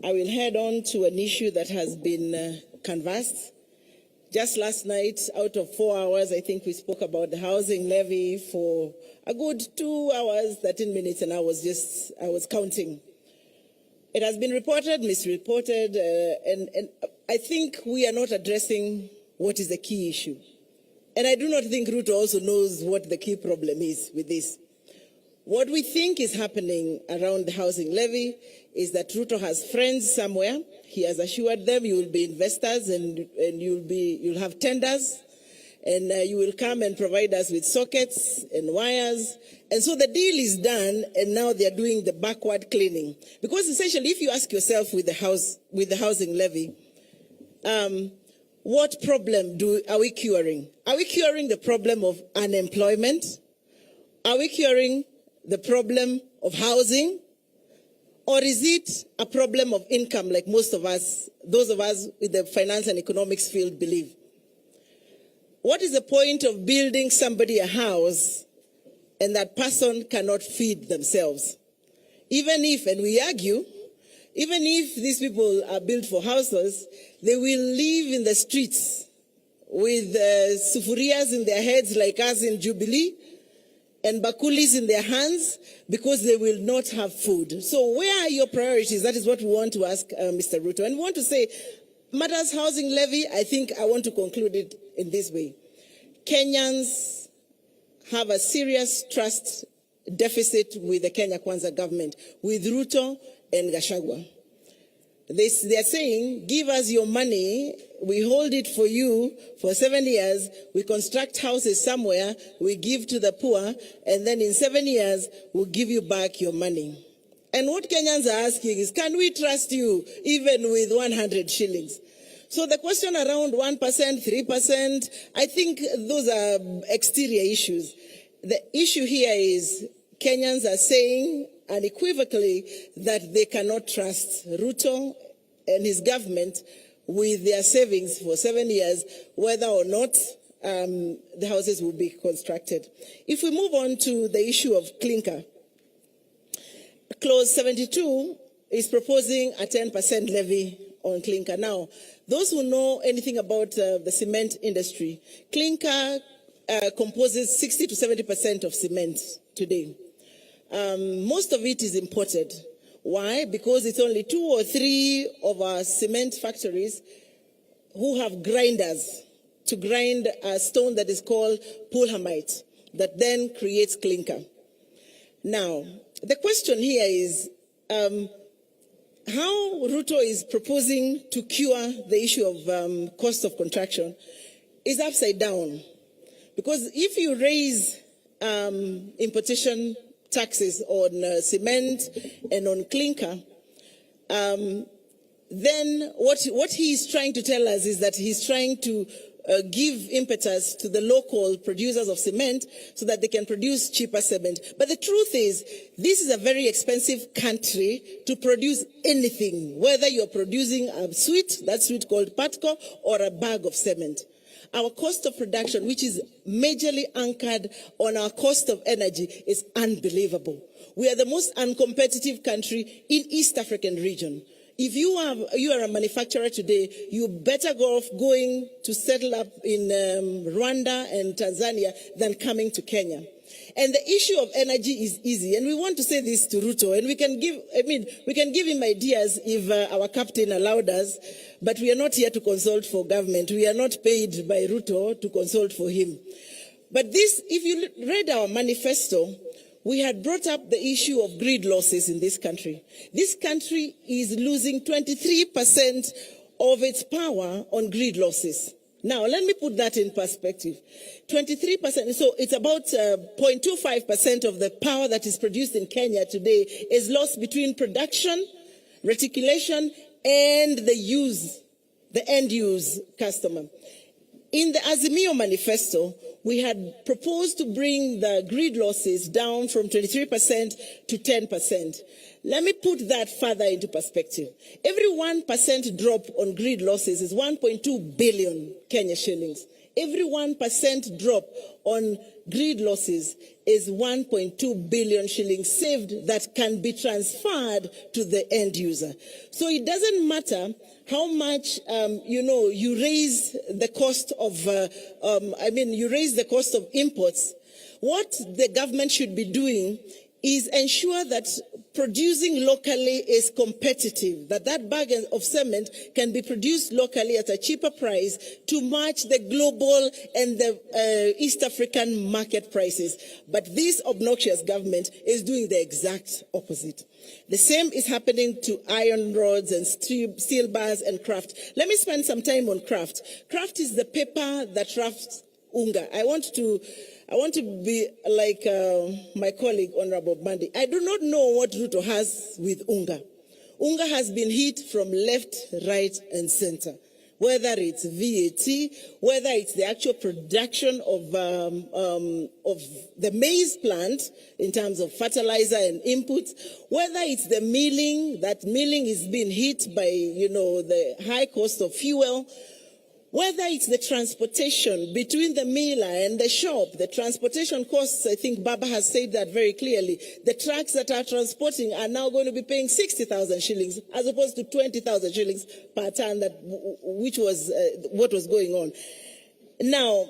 I will head on to an issue that has been canvassed. Just last night, out of 4 hours, I think we spoke about the housing levy for a good 2 hours, 13 minutes, and I was counting. It has been reported, misreported, and I think we are not addressing what is the key issue. And I do not think Ruto also knows what the key problem is with this. What we think is happening around the housing levy is that Ruto has friends somewhere. He has assured them you will be investors and you'll have tenders and you will come and provide us with sockets and wires. And so the deal is done, and now they're doing the backward cleaning. Because essentially, if you ask yourself with the housing levy, what problem are we curing? Are we curing the problem of unemployment? Are we curing the problem of housing? Or is it a problem of income, like most of us, those of us in the finance and economics field believe? What is the point of building somebody a house and that person cannot feed themselves? Even if, and we argue, even if these people are built for houses, they will live in the streets with sufurias in their heads like us in Jubilee and bakulis in their hands because they will not have food. So where are your priorities? That is what we want to ask Mr. Ruto. And we want to say, matters housing levy, I think I want to conclude it in this way. Kenyans have a serious trust deficit with the Kenya Kwanza government, with Ruto and Gachagua. They are saying, give us your money, we hold it for you for 7 years, we construct houses somewhere, we give to the poor, and then in 7 years, we'll give you back your money. And what Kenyans are asking is, can we trust you even with 100 shillings? So the question around 1%, 3%, I think those are exterior issues. The issue here is Kenyans are saying unequivocally that they cannot trust Ruto and his government with their savings for 7 years, whether or not the houses will be constructed. If we move on to the issue of clinker, Clause 72 is proposing a 10% levy on clinker. Now, those who know anything about the cement industry, clinker composes 60 to 70% of cement today. Most of it is imported. Why? Because it's only 2 or 3 of our cement factories who have grinders to grind a stone that is called pulhamite that then creates clinker. Now, the question here is how Ruto is proposing to cure the issue of cost of contraction is upside down. Because if you raise importation taxes on cement and on clinker, then what he is trying to tell us is that he's trying to give impetus to the local producers of cement so that they can produce cheaper cement. But the truth is, this is a very expensive country to produce anything, whether you're producing a sweet, that sweet called patco, or a bag of cement. Our cost of production, which is majorly anchored on our cost of energy, is unbelievable. We are the most uncompetitive country in East African region. If you are a manufacturer today, you better go off going to settle up in Rwanda and Tanzania than coming to Kenya. And the issue of energy is easy. And we want to say this to Ruto. And we can give him ideas if our captain allowed us. But we are not here to consult for government. We are not paid by Ruto to consult for him. But this, if you read our manifesto, we had brought up the issue of grid losses in this country. This country is losing 23% of its power on grid losses. Now, let me put that in perspective. 23%, so it's about 0.25% of the power that is produced in Kenya today is lost between production, reticulation, and the end-use customer. In the Azimio manifesto, we had proposed to bring the grid losses down from 23% to 10%. Let me put that further into perspective. Every 1% drop on grid losses is 1.2 billion Kenya shillings. Every 1% drop on grid losses is 1.2 billion shillings saved that can be transferred to the end user. So it doesn't matter how much, you raise the cost of, you raise the cost of imports. What the government should be doing is ensure that producing locally is competitive, that bag of cement can be produced locally at a cheaper price to match the global and the East African market prices. But this obnoxious government is doing the exact opposite. The same is happening to iron rods and steel bars and craft. Let me spend some time on craft. Craft is the paper that wraps unga. I want to be like my colleague, Honorable Bandi. I do not know what Ruto has with unga. Unga has been hit from left, right, and center. Whether it's VAT, whether it's the actual production of the maize plant in terms of fertilizer and inputs, whether it's the milling, that milling is being hit by, the high cost of fuel, whether it's the transportation between the miller and the shop, the transportation costs, I think Baba has said that very clearly. The trucks that are transporting are now going to be paying 60,000 shillings as opposed to 20,000 shillings per ton, which was what was going on. Now,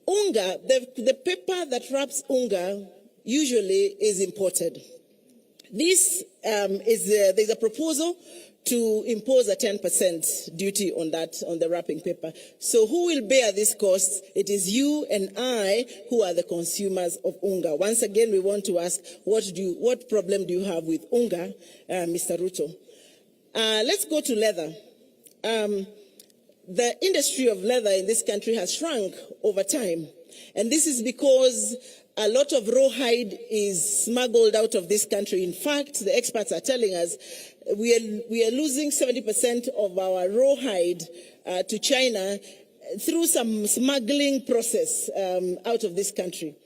unga, the paper that wraps unga usually is imported. This there's a proposal to impose a 10% duty on the wrapping paper. So who will bear this cost? It is you and I who are the consumers of unga. Once again, we want to ask, what problem do you have with unga, Mr. Ruto? Let's go to leather. The industry of leather in this country has shrunk over time. And this is because a lot of rawhide is smuggled out of this country. In fact, the experts are telling us we are losing 70% of our rawhide to China through some smuggling process out of this country.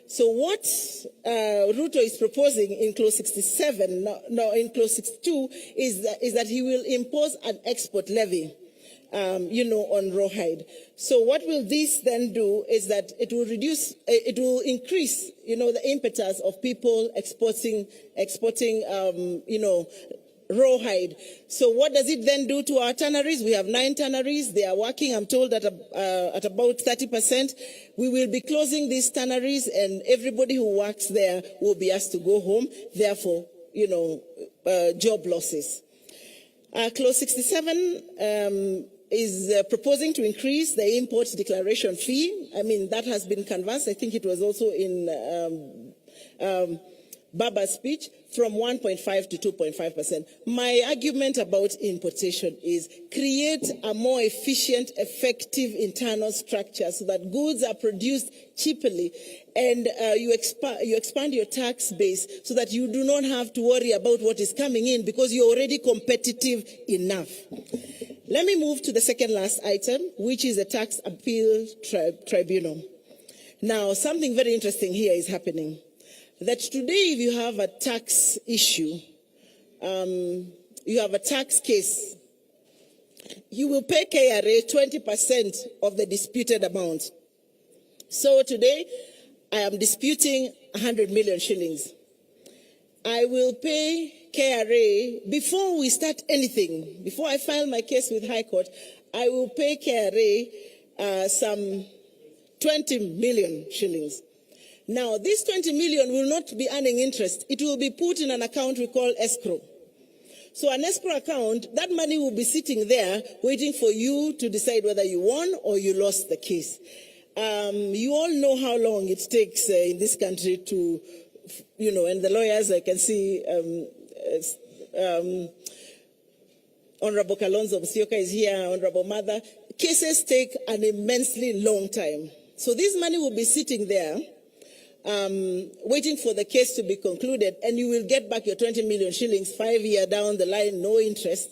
So what Ruto is proposing in clause 67, in clause 62, is that he will impose an export levy, on rawhide. So what will this then do is that it will increase, the impetus of people exporting, rawhide. So what does it then do to our tanneries? We have 9 tanneries. They are working, I'm told, at about 30%. We will be closing these tanneries, and everybody who works there will be asked to go home. Therefore, job losses. Clause 67 is proposing to increase the import declaration fee. I mean, that has been canvassed. I think it was also in Baba's speech, from 1.5 to 2.5%. My argument about importation is create a more efficient, effective internal structure so that goods are produced cheaply, and you expand your tax base so that you do not have to worry about what is coming in because you're already competitive enough. Let me move to the second last item, which is the tax appeal tribunal. Now, something very interesting here is happening. That today, if you have a tax issue, you have a tax case, you will pay KRA 20% of the disputed amount. So today, I am disputing 100 million shillings. I will pay KRA, before we start anything, before I file my case with High Court, I will pay KRA some 20 million shillings. Now, this 20 million will not be earning interest. It will be put in an account we call escrow. So an escrow account, that money will be sitting there waiting for you to decide whether you won or you lost the case. You all know how long it takes in this country to, and the lawyers, I can see Honorable Kalonzo Musyoka is here, Honorable Mother. Cases take an immensely long time. So this money will be sitting there waiting for the case to be concluded, and you will get back your 20 million shillings 5 years down the line, no interest.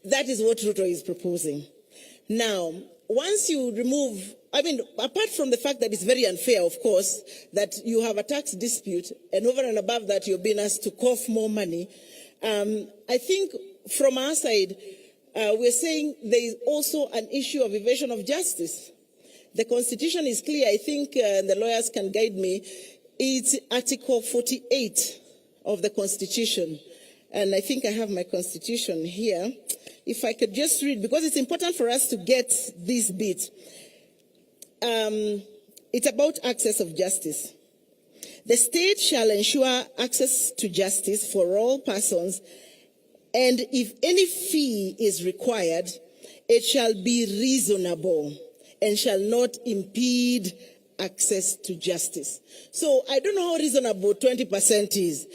That is what Ruto is proposing. Now, once you remove, apart from the fact that it's very unfair, of course, that you have a tax dispute, and over and above that, you're being asked to cough more money, I think from our side, we're saying there is also an issue of evasion of justice. The Constitution is clear. I think the lawyers can guide me. It's Article 48 of the Constitution. And I think I have my Constitution here. If I could just read, because it's important for us to get this bit. It's about access of justice. The state shall ensure access to justice for all persons, and if any fee is required, it shall be reasonable and shall not impede access to justice. So I don't know how reasonable 20% is.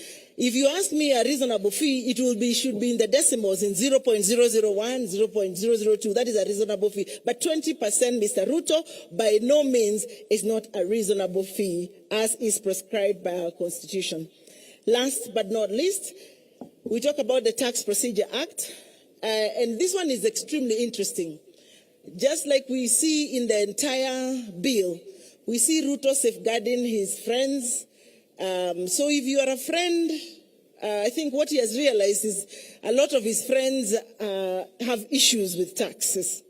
If you ask me a reasonable fee, should be in the decimals in 0.001, 0.002. That is a reasonable fee. But 20%, Mr. Ruto, by no means is not a reasonable fee as is prescribed by our Constitution. Last but not least, we talk about the Tax Procedure Act. And this one is extremely interesting. Just like we see in the entire bill, we see Ruto safeguarding his friends. So if you are a friend, I think what he has realized is a lot of his friends have issues with taxes.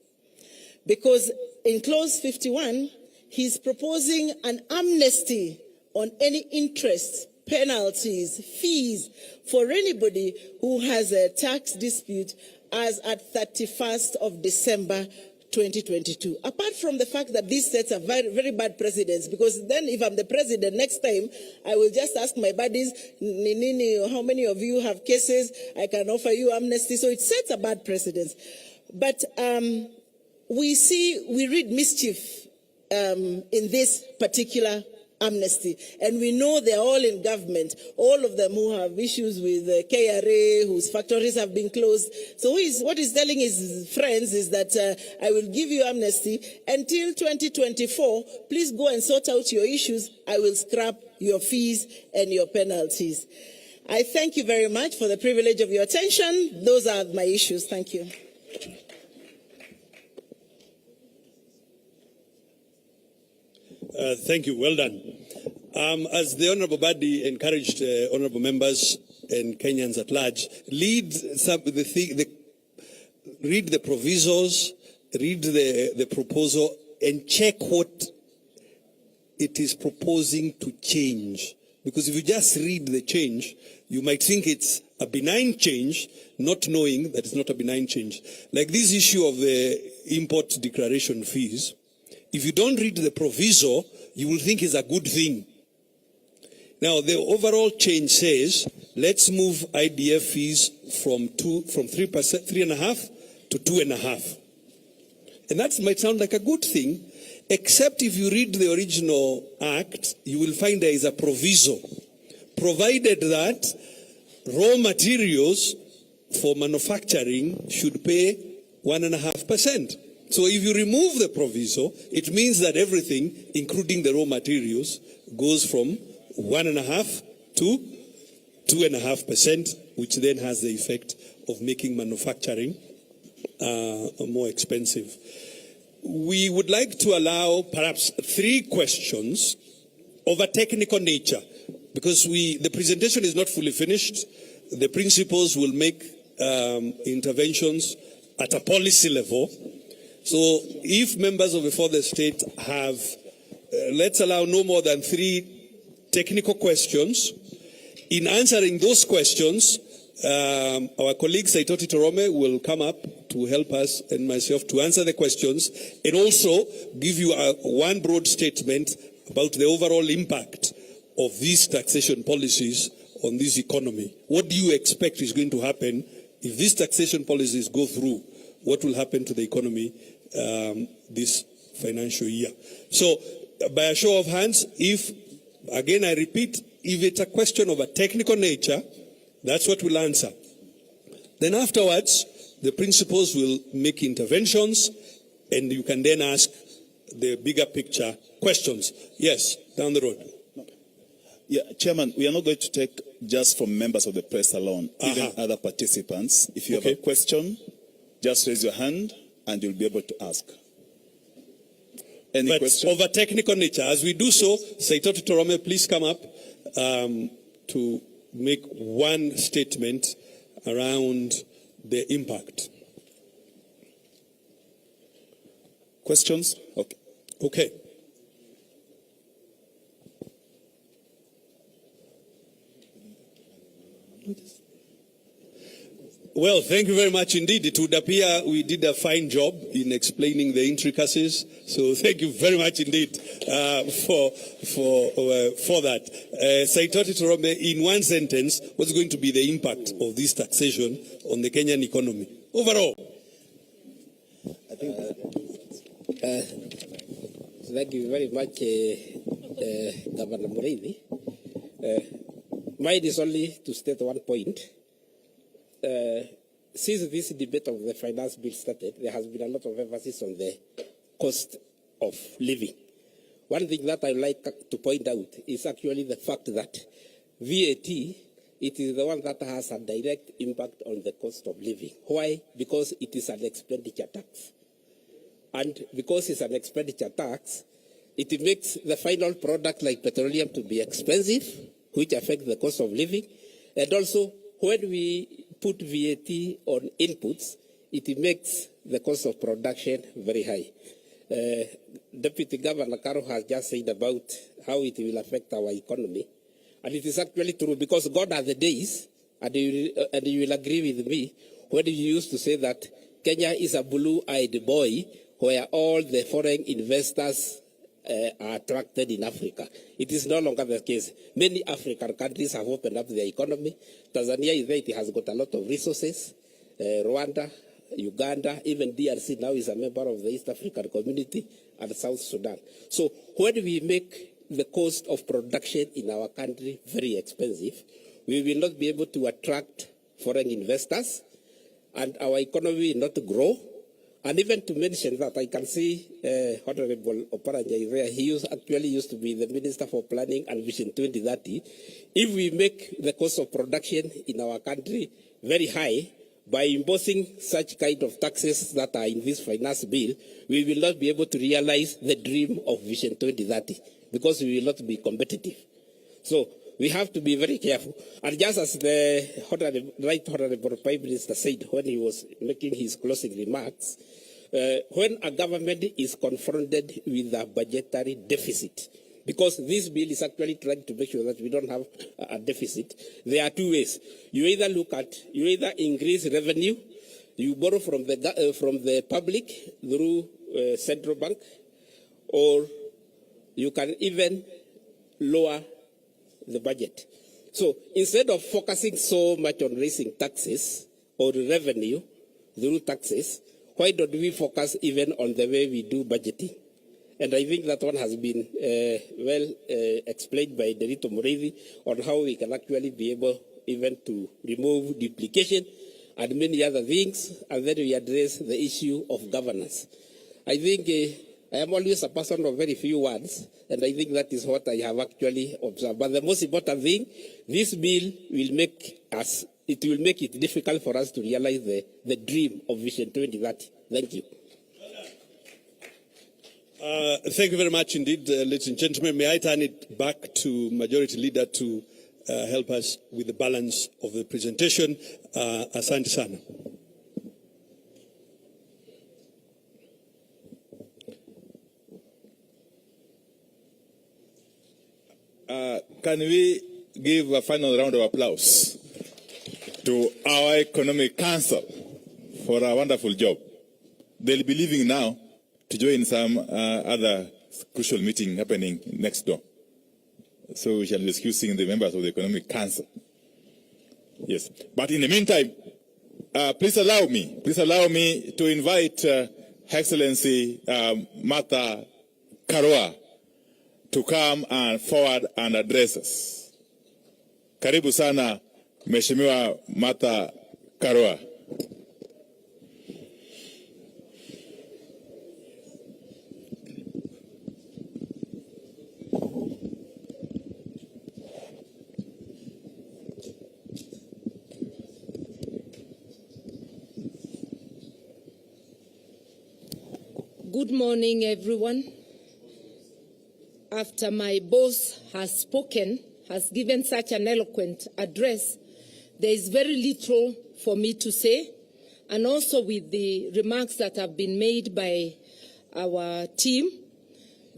Because in clause 51, he's proposing an amnesty on any interest, penalties, fees for anybody who has a tax dispute as at 31st of December 2022. Apart from the fact that this sets a very, very bad precedence, because then if I'm the president next time, I will just ask my buddies, how many of you have cases? I can offer you amnesty. So it sets a bad precedence. But we read mischief in this particular amnesty. And we know they're all in government, all of them who have issues with KRA, whose factories have been closed. So what he's telling his friends is that I will give you amnesty until 2024. Please go and sort out your issues. I will scrap your fees and your penalties. I thank you very much for the privilege of your attention. Those are my issues. Thank you. Thank you. Well done. As the Honourable Badi encouraged Honourable members and Kenyans at large, read the provisos, read the proposal, and check what it is proposing to change. Because if you just read the change, you might think it's a benign change, not knowing that it's not a benign change. Like this issue of the import declaration fees, if you don't read the proviso, you will think it's a good thing. Now, the overall change says, let's move IDF fees from 3.5% to 2.5%. And that might sound like a good thing, except if you read the original act, you will find there is a proviso, provided that raw materials for manufacturing should pay 1.5%. So if you remove the proviso, it means that everything, including the raw materials, goes from 1.5% to 2.5%, which then has the effect of making manufacturing more expensive. We would like to allow perhaps 3 questions of a technical nature, because the presentation is not fully finished. The principals will make interventions at a policy level. So if members of the further state have, let's allow no more than 3 technical questions. In answering those questions, our colleague Saitoti Torome will come up to help us and myself to answer the questions and also give you one broad statement about the overall impact of these taxation policies on this economy. What do you expect is going to happen if these taxation policies go through? What will happen to the economy this financial year? So, by a show of hands, again I repeat, if it's a question of a technical nature, that's what we'll answer. Then afterwards, the principals will make interventions, and you can then ask the bigger picture questions. Yes, down the road. Yeah, Chairman, we are not going to take just from members of the press alone, even other participants. If you have a question, just raise your hand and you'll be able to ask. Any question? Of a technical nature. As we do so, Saitoti Torome, please come up to make one statement around the impact. Questions? Okay. Okay. Well, thank you very much indeed. It would appear we did a fine job in explaining the intricacies. So thank you very much indeed for that. Saitoti Torome, in one sentence, what's going to be the impact of this taxation on the Kenyan economy overall? I think. Thank you very much, Governor Mureithi. Mine is only to state one point. Since this debate of the finance bill started, there has been a lot of emphasis on the cost of living. One thing that I would like to point out is actually the fact that VAT, it is the one that has a direct impact on the cost of living. Why? Because it is an expenditure tax. And because it's an expenditure tax, it makes the final product like petroleum to be expensive, which affects the cost of living. And also, when we put VAT on inputs, it makes the cost of production very high. Deputy Governor Karo has just said about how it will affect our economy. And it is actually true, because God are the days, and you will agree with me, when you used to say that Kenya is a blue-eyed boy where all the foreign investors are attracted in Africa. It is no longer the case. Many African countries have opened up their economy. Tanzania is there, it has got a lot of resources. Rwanda, Uganda, even DRC now is a member of the East African Community, and South Sudan. So when we make the cost of production in our country very expensive, we will not be able to attract foreign investors, and our economy will not grow. And even to mention that, I can see Honorable Oparanya is there. He actually used to be the Minister for Planning and Vision 2030. If we make the cost of production in our country very high by imposing such kind of taxes that are in this finance bill, we will not be able to realize the dream of Vision 2030 because we will not be competitive. So we have to be very careful. And just as the Right Honorable Prime Minister said when he was making his closing remarks, when a government is confronted with a budgetary deficit, because this bill is actually trying to make sure that we don't have a deficit, there are two ways. You either increase revenue, you borrow from the public through central bank, or you can even lower the budget. So instead of focusing so much on raising taxes or revenue through taxes, why don't we focus even on the way we do budgeting? And I think that one has been explained by Derito Mureithi on how we can actually be able even to remove duplication and many other things, and then we address the issue of governance. I think I am always a person of very few words, and I think that is what I have actually observed. But the most important thing, this bill will make it difficult for us to realize the dream of Vision 2030. Thank you. Thank you very much indeed, ladies and gentlemen. May I turn it back to Majority Leader to help us with the balance of the presentation. Asante sana. Can we give a final round of applause to our Economic Council for a wonderful job? They'll be leaving now to join some other crucial meeting happening next door. So we shall be excusing the members of the Economic Council. Yes. But in the meantime, please allow me to invite Her Excellency Martha Karua to come and forward and address us. Karibu sana, Mheshimiwa Martha Karua. Good morning, everyone. After my boss has spoken, has given such an eloquent address, there is very little for me to say. And also with the remarks that have been made by our team,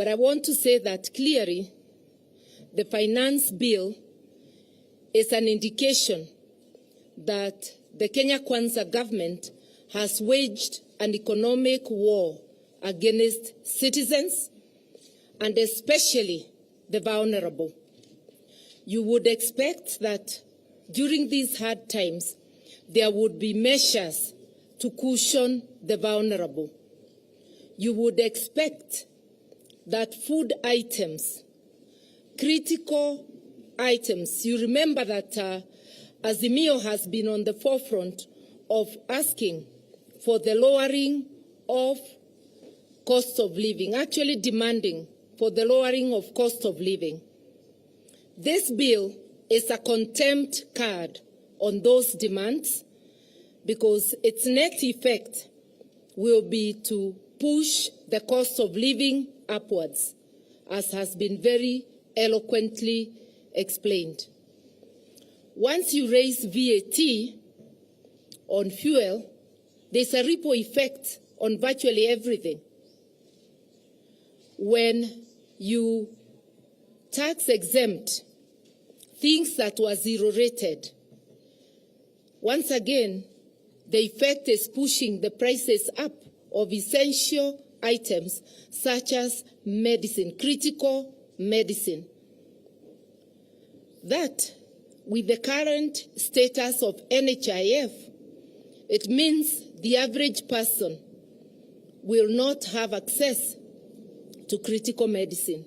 But I want to say that clearly the finance bill is an indication that the Kenya Kwanza government has waged an economic war against citizens and especially the vulnerable. You would expect that during these hard times, there would be measures to cushion the vulnerable. You would expect that food items, critical items, you remember that Azimio has been on the forefront of asking for the lowering of cost of living, actually demanding for the lowering of cost of living. This bill is a contempt card on those demands because its net effect will be to push the cost of living upwards, as has been very eloquently explained. Once you raise VAT on fuel, there's a ripple effect on virtually everything. When you tax exempt things that were zero rated, once again, the effect is pushing the prices up of essential items such as medicine, critical medicine. That, with the current status of NHIF, it means the average person will not have access to critical medicine.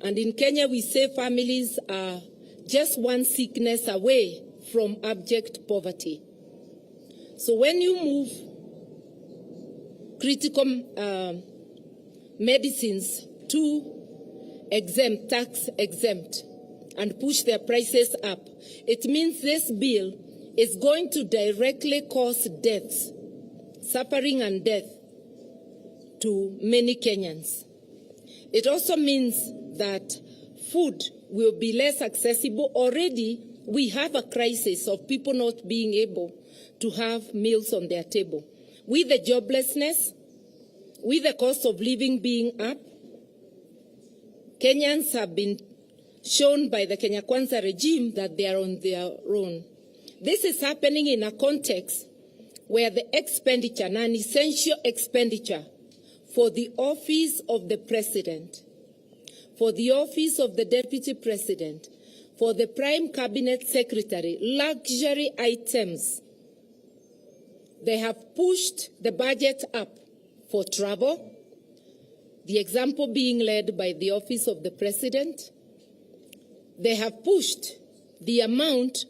And in Kenya, we say families are just one sickness away from abject poverty. So when you move critical medicines to exempt, tax exempt, and push their prices up, it means this bill is going to directly cause deaths, suffering and death to many Kenyans. It also means that food will be less accessible. Already, we have a crisis of people not being able to have meals on their table. With the joblessness, with the cost of living being up, Kenyans have been shown by the Kenya Kwanza regime that they are on their own. This is happening in a context where the expenditure, non-essential expenditure for the office of the president, for the office of the deputy president, for the prime cabinet secretary, luxury items, they have pushed the budget up for travel, the example being led by the office of the president. They have pushed the amount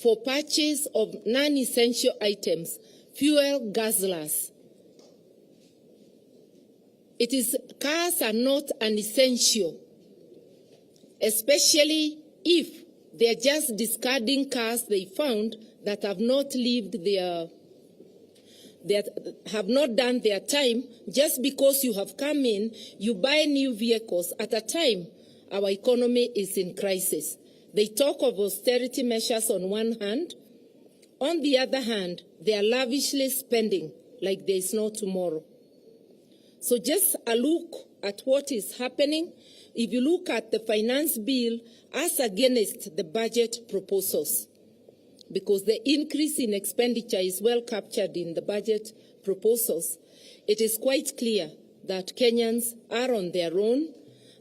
for purchase of non-essential items, fuel, gasolines. Cars are not an essential, especially if they're just discarding cars they found that have not lived that have not done their time. Just because you have come in, you buy new vehicles at a time our economy is in crisis. They talk of austerity measures on one hand. On the other hand, they are lavishly spending like there is no tomorrow. So just a look at what is happening. If you look at the finance bill as against the budget proposals, because the increase in expenditure is well captured in the budget proposals, it is quite clear that Kenyans are on their own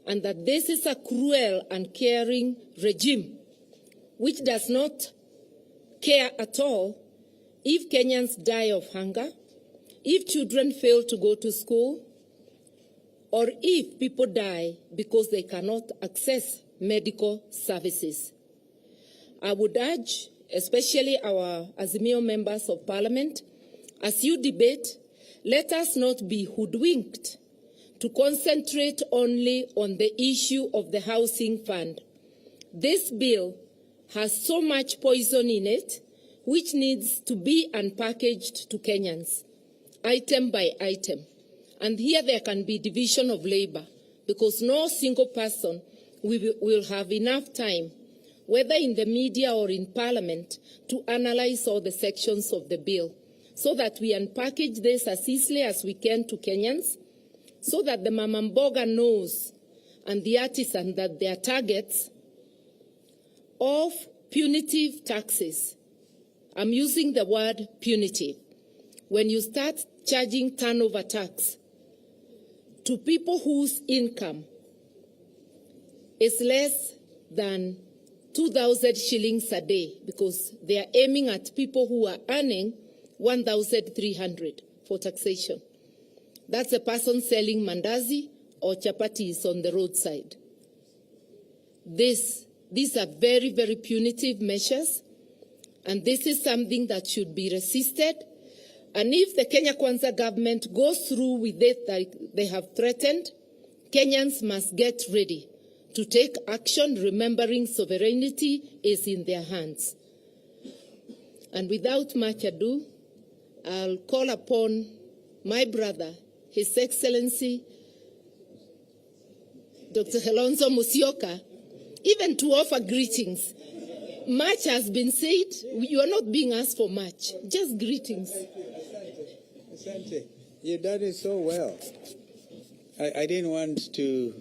and that this is a cruel and caring regime which does not care at all if Kenyans die of hunger, if children fail to go to school, or if people die because they cannot access medical services. I would urge, especially our Azimio members of parliament, as you debate, let us not be hoodwinked to concentrate only on the issue of the housing fund. This bill has so much poison in it, which needs to be unpackaged to Kenyans, item by item. And here there can be division of labor, because no single person will have enough time, whether in the media or in parliament, to analyze all the sections of the bill, so that we unpackage this as easily as we can to Kenyans, so that the mama mboga knows and the artisan that they are targets of punitive taxes. I'm using the word punitive. When you start charging turnover tax to people whose income is less than 2,000 shillings a day, because they are aiming at people who are earning 1,300 for taxation. That's a person selling mandazi or chapatis on the roadside. These are very, very punitive measures, and this is something that should be resisted. And if the Kenya Kwanza government goes through with it like they have threatened, Kenyans must get ready to take action, remembering sovereignty is in their hands. And without much ado, I'll call upon my brother, His Excellency, Dr. Alonzo Musyoka, even to offer greetings. Much has been said. You are not being asked for much, just greetings. Asante. You done it so well. I didn't want to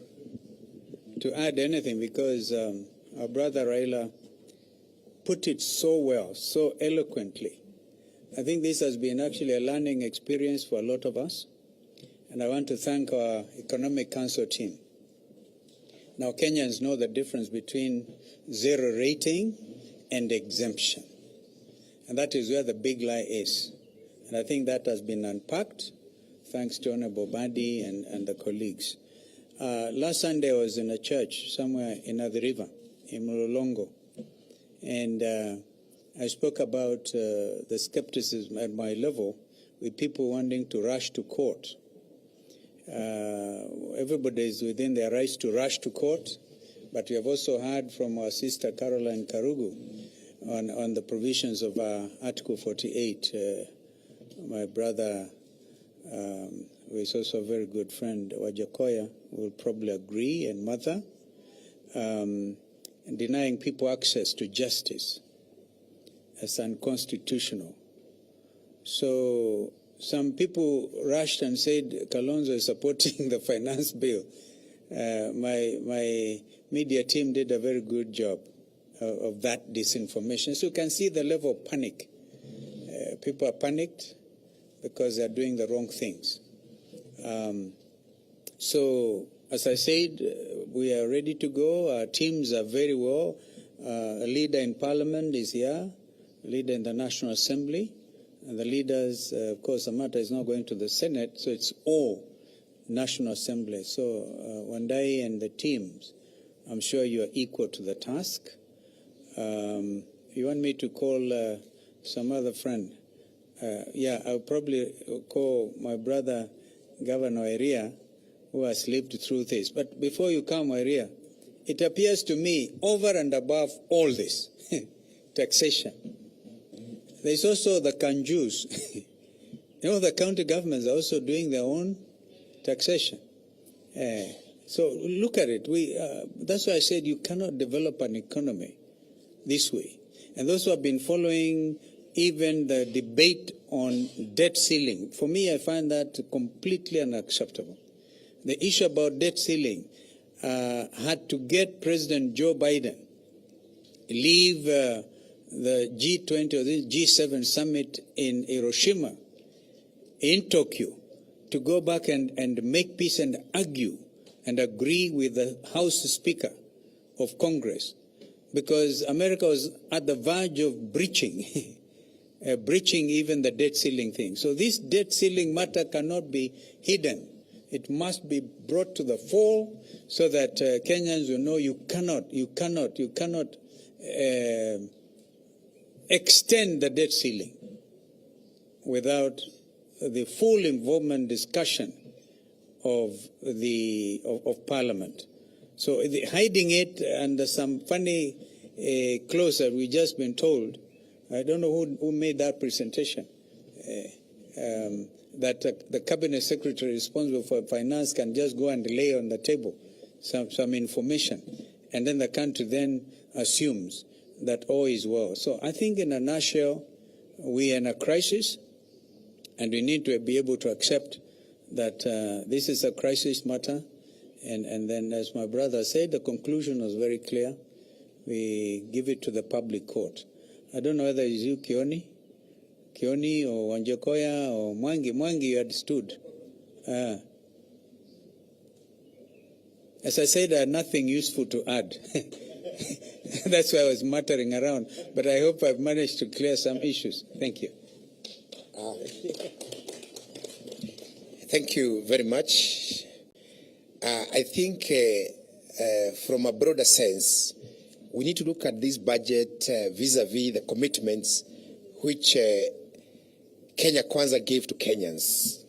add anything because our brother Raila put it so well, so eloquently. I think this has been actually a learning experience for a lot of us. And I want to thank our Economic Council team. Now, Kenyans know the difference between zero rating and exemption. And that is where the big lie is. And I think that has been unpacked, thanks to Honorable Badi and the colleagues. Last Sunday, I was in a church somewhere in the river, in Mulolongo. And I spoke about the skepticism at my level with people wanting to rush to court. Everybody is within their rights to rush to court, but we have also heard from our sister Caroline Karugu on the provisions of Article 48. My brother, who is also a very good friend, Wajakoya, will probably agree, and Mother, denying people access to justice as unconstitutional. So some people rushed and said Kalonzo is supporting the finance bill. My media team did a very good job of that disinformation. So you can see the level of panic. People are panicked because they are doing the wrong things. So, as I said, we are ready to go. Our teams are very well. A leader in Parliament is here, a leader in the National Assembly. And the leaders, of course, the matter is not going to the Senate, so it's all National Assembly. So Wandai and the teams, I'm sure you are equal to the task. You want me to call some other friend? Yeah, I'll probably call my brother, Governor Iria, who has lived through this. But before you come, Iria, it appears to me, over and above all this, taxation, there's also the Kanjus. You know, the county governments are also doing their own taxation. So look at it. That's why I said you cannot develop an economy this way. And those who have been following even the debate on debt ceiling, for me, I find that completely unacceptable. The issue about debt ceiling had to get President Joe Biden leave the G20 or the G7 summit in Hiroshima, in Tokyo, to go back and make peace and argue and agree with the House Speaker of Congress, because America was at the verge of breaching even the debt ceiling thing. So this debt ceiling matter cannot be hidden. It must be brought to the fore so that Kenyans will know you cannot extend the debt ceiling without the full involvement discussion of Parliament. So hiding it under some funny clause that we just been told, I don't know who made that presentation, that the cabinet secretary responsible for finance can just go and lay on the table some information, and then the country then assumes that all is well. So I think in a nutshell, we are in a crisis, and we need to be able to accept that this is a crisis matter. And then, as my brother said, the conclusion was very clear. We give it to the public court. I don't know whether it's you, Kioni or Wanjakoya or Mwangi. Mwangi, you had stood. As I said, I had nothing useful to add. That's why I was muttering around. But I hope I've managed to clear some issues. Thank you. Thank you very much. I think from a broader sense, we need to look at this budget vis-a-vis the commitments which Kenya Kwanza gave to Kenyans,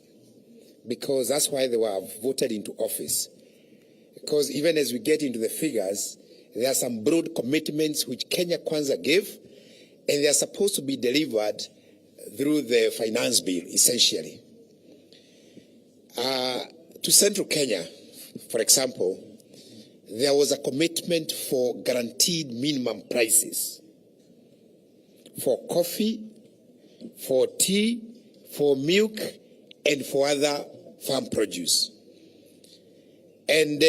because that's why they were voted into office. Because even as we get into the figures, there are some broad commitments which Kenya Kwanza gave, and they are supposed to be delivered through the finance bill, essentially. To Central Kenya, for example, there was a commitment for guaranteed minimum prices for coffee, for tea, for milk, and for other farm produce. And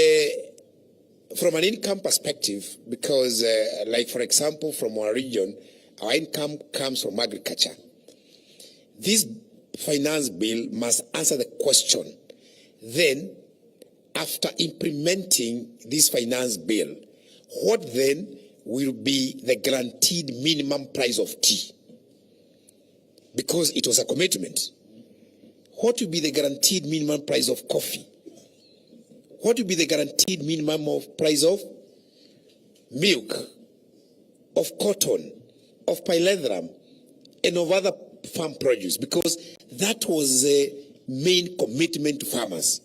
from an income perspective, because like for example, from our region, our income comes from agriculture. This finance bill must answer the question, then after implementing this finance bill, what then will be the guaranteed minimum price of tea? Because it was a commitment. What will be the guaranteed minimum price of coffee? What will be the guaranteed minimum of price of milk, of cotton, of pyrethrum, and of other farm produce? Because that was the main commitment to farmers.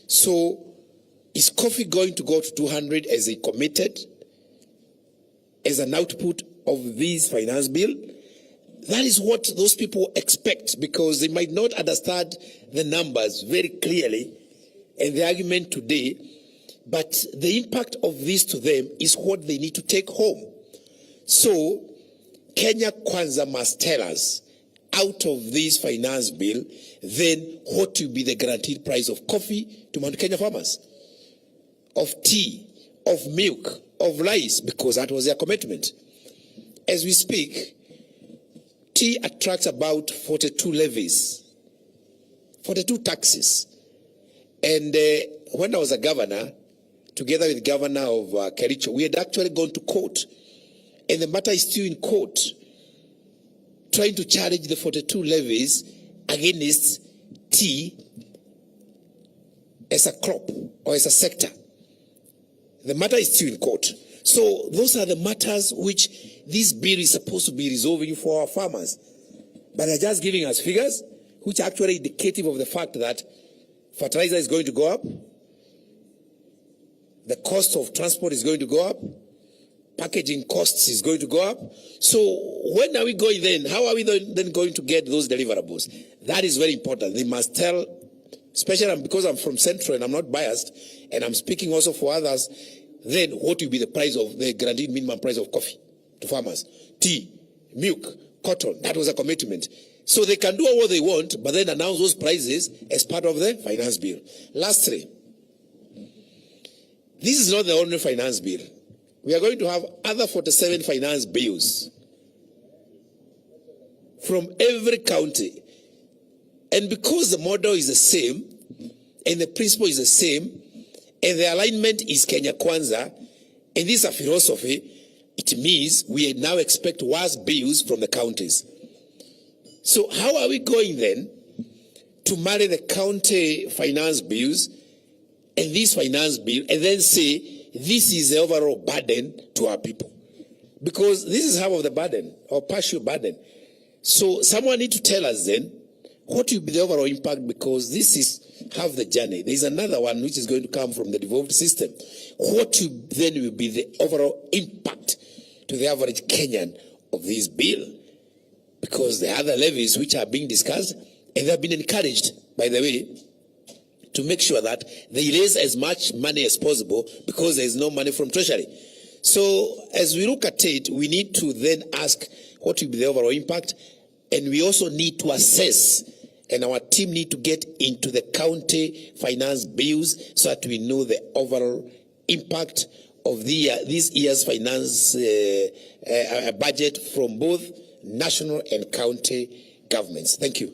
So is coffee going to go to 200 as they committed, as an output of this finance bill? That is what those people expect, because they might not understand the numbers very clearly and the argument today, but the impact of this to them is what they need to take home. So Kenya Kwanza must tell us, out of this finance bill, then what will be the guaranteed price of coffee to Mount Kenya farmers, of tea, of milk, of rice, because that was their commitment. As we speak, tea attracts about 42 levies, 42 taxes. And when I was a governor, together with the governor of Kericho, we had actually gone to court. And the matter is still in court, trying to challenge the 42 levies against tea as a crop or as a sector. The matter is still in court. So those are the matters which this bill is supposed to be resolving for our farmers. But they're just giving us figures which are actually indicative of the fact that fertilizer is going to go up, the cost of transport is going to go up, packaging costs is going to go up. So when are we going then? How are we then going to get those deliverables? That is very important. They must tell, especially because I'm from Central and I'm not biased, and I'm speaking also for others, then what will be the price of the guaranteed minimum price of coffee to farmers? Tea, milk, cotton, that was a commitment. So they can do what they want, but then announce those prices as part of the finance bill. Lastly, this is not the only finance bill. We are going to have other 47 finance bills from every county. And because the model is the same, and the principle is the same, and the alignment is Kenya Kwanza, and this is a philosophy, it means we now expect worse bills from the counties. So how are we going then to marry the county finance bills and this finance bill and then say this is the overall burden to our people? Because this is half of the burden or partial burden. So someone needs to tell us then what will be the overall impact, because this is half the journey. There is another one which is going to come from the devolved system. What then will be the overall impact to the average Kenyan of this bill? Because there are other levies which are being discussed, and they have been encouraged, by the way, to make sure that they raise as much money as possible, because there is no money from Treasury. So as we look at it, we need to then ask what will be the overall impact, and we also need to assess and our team need to get into the county finance bills so that we know the overall impact of this year's finance budget from both national and county governments. Thank you.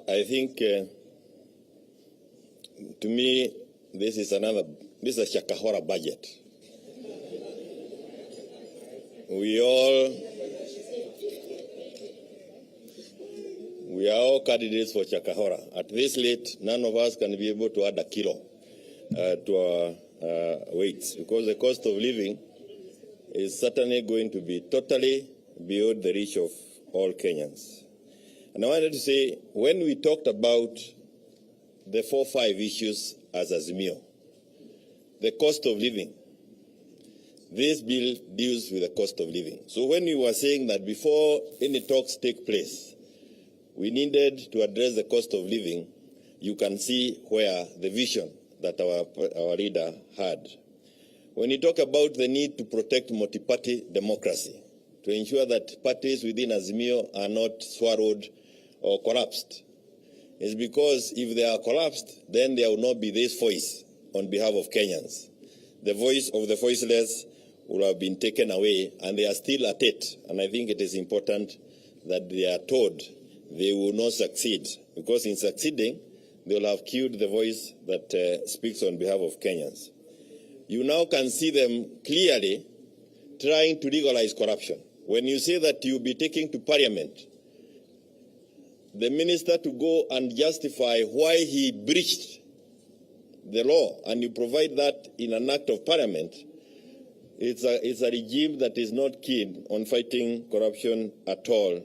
I think, to me, this is a Shakahora budget. We are all candidates for Shakahora. At this late, none of us can be able to add a kilo to our weights, because the cost of living is certainly going to be totally beyond the reach of all Kenyans. And I wanted to say, when we talked about the 4-5 issues as Azimio, the cost of living, this bill deals with the cost of living. So when you were saying that before any talks take place, we needed to address the cost of living, you can see where the vision that our leader had. When you talk about the need to protect multi-party democracy, to ensure that parties within Azimio are not swallowed or collapsed, is because if they are collapsed, then there will not be this voice on behalf of Kenyans. The voice of the voiceless will have been taken away, and they are still at it. And I think it is important that they are told they will not succeed, because in succeeding, they will have killed the voice that speaks on behalf of Kenyans. You now can see them clearly trying to legalize corruption. When you say that you'll be taking to Parliament the minister to go and justify why he breached the law, and you provide that in an act of Parliament, it's a regime that is not keen on fighting corruption at all.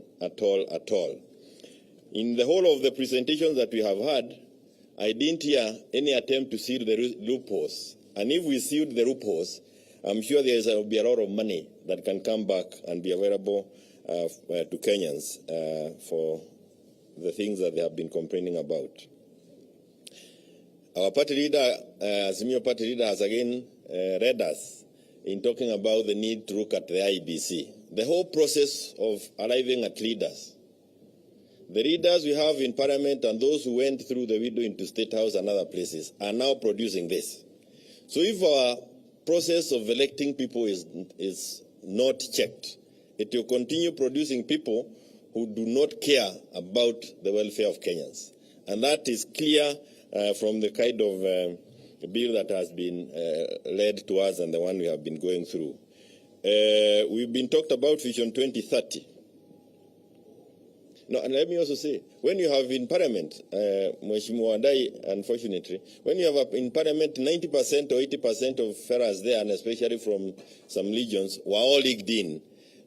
In the whole of the presentations that we have had, I didn't hear any attempt to seal the loopholes. And if we sealed the loopholes, I'm sure there will be a lot of money that can come back and be available to Kenyans for the things that they have been complaining about. Our party leader, Azimio party leader, has again read us in talking about the need to look at the IBC. The whole process of arriving at leaders. The leaders we have in Parliament and those who went through the window into State House and other places are now producing this. So if our process of electing people is not checked, it will continue producing people who do not care about the welfare of Kenyans. And that is clear from the kind of bill that has been led to us and the one we have been going through. We've been talked about Vision 2030. No, and let me also say, when you have in Parliament, Mheshimiwa Wadai, unfortunately, when you have in Parliament 90% or 80% of fellas there, and especially from some legions, were all leagued in,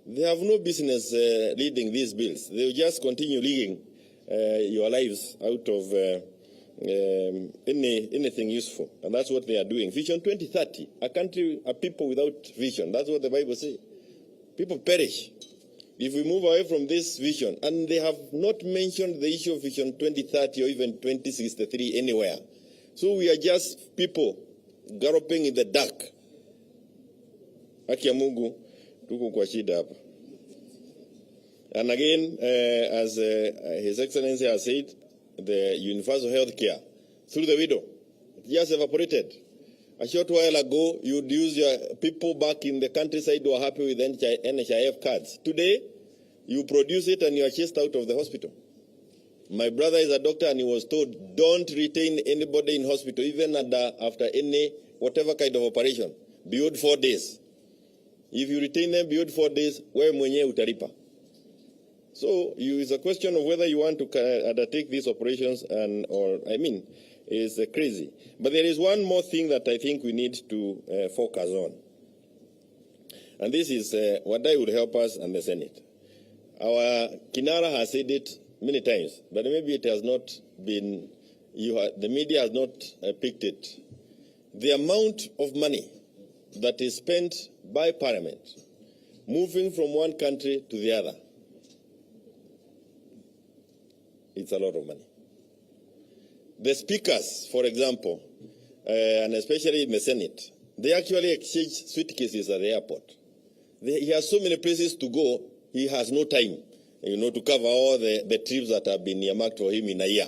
they have no business leading these bills. They will just continue leaguing your lives out of anything useful. And that's what they are doing. Vision 2030, a country, a people without vision. That's what the Bible says. People perish if we move away from this vision. And they have not mentioned the issue of Vision 2030 or even 2063 anywhere. So we are just people galloping in the dark. Haki ya Mungu, tuko kwa shida hapa. And again, as His Excellency has said, the universal health care through the widow just evaporated. A short while ago, you'd use your people back in the countryside who are happy with NHIF cards. Today, you produce it and you are chased out of the hospital. My brother is a doctor and he was told, don't retain anybody in hospital, even after any, whatever kind of operation, beyond 4 days. If you retain them beyond 4 days, wewe mwenyewe utalipa. So it's a question of whether you want to undertake these operations is crazy. But there is one more thing that I think we need to focus on. And this is what I would help us and the Senate. Our Kinara has said it many times, but maybe it has not been, the media has not picked it. The amount of money that is spent by Parliament moving from one country to the other it's a lot of money. The speakers, for example, and especially in the Senate, they actually exchange suitcases at the airport. He has so many places to go, he has no time, to cover all the trips that have been earmarked for him in a year.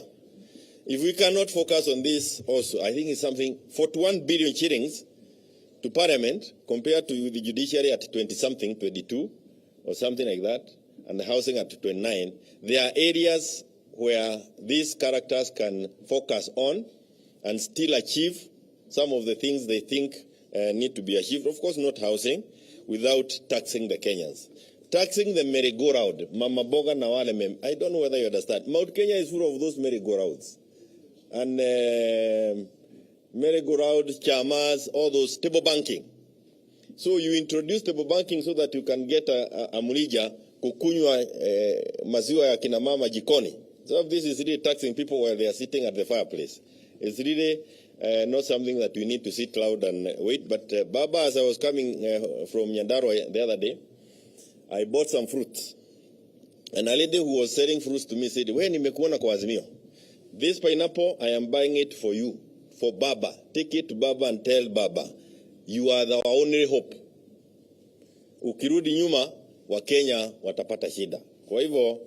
If we cannot focus on this also, I think it's something, 41 billion shillings to Parliament compared to the judiciary at 20-something, 22 or something like that, and the housing at 29. There are areas where these characters can focus on and still achieve some of the things they think need to be achieved. Of course, not housing, without taxing the Kenyans. Taxing the merry-go-round, Mama Boga na wale mem. I don't know whether you understand. Mount Kenya is full of those merry-go-rounds. And merry-go-round, chamas, all those table banking. So you introduce table banking so that you can get a mrija kukunywa maziwa ya kina mama jikoni. So this is really taxing people while they are sitting at the fireplace. It's really not something that we need to sit loud and wait. But Baba, as I was coming from Nyandarua the other day, I bought some fruits. And a lady who was selling fruits to me said, "When nimekuona kwa Azimio, this pineapple, I am buying it for you, for Baba. Take it to Baba and tell Baba, you are our only hope. Ukirudi nyuma, wa Kenya watapata shida." Kwa hivyo,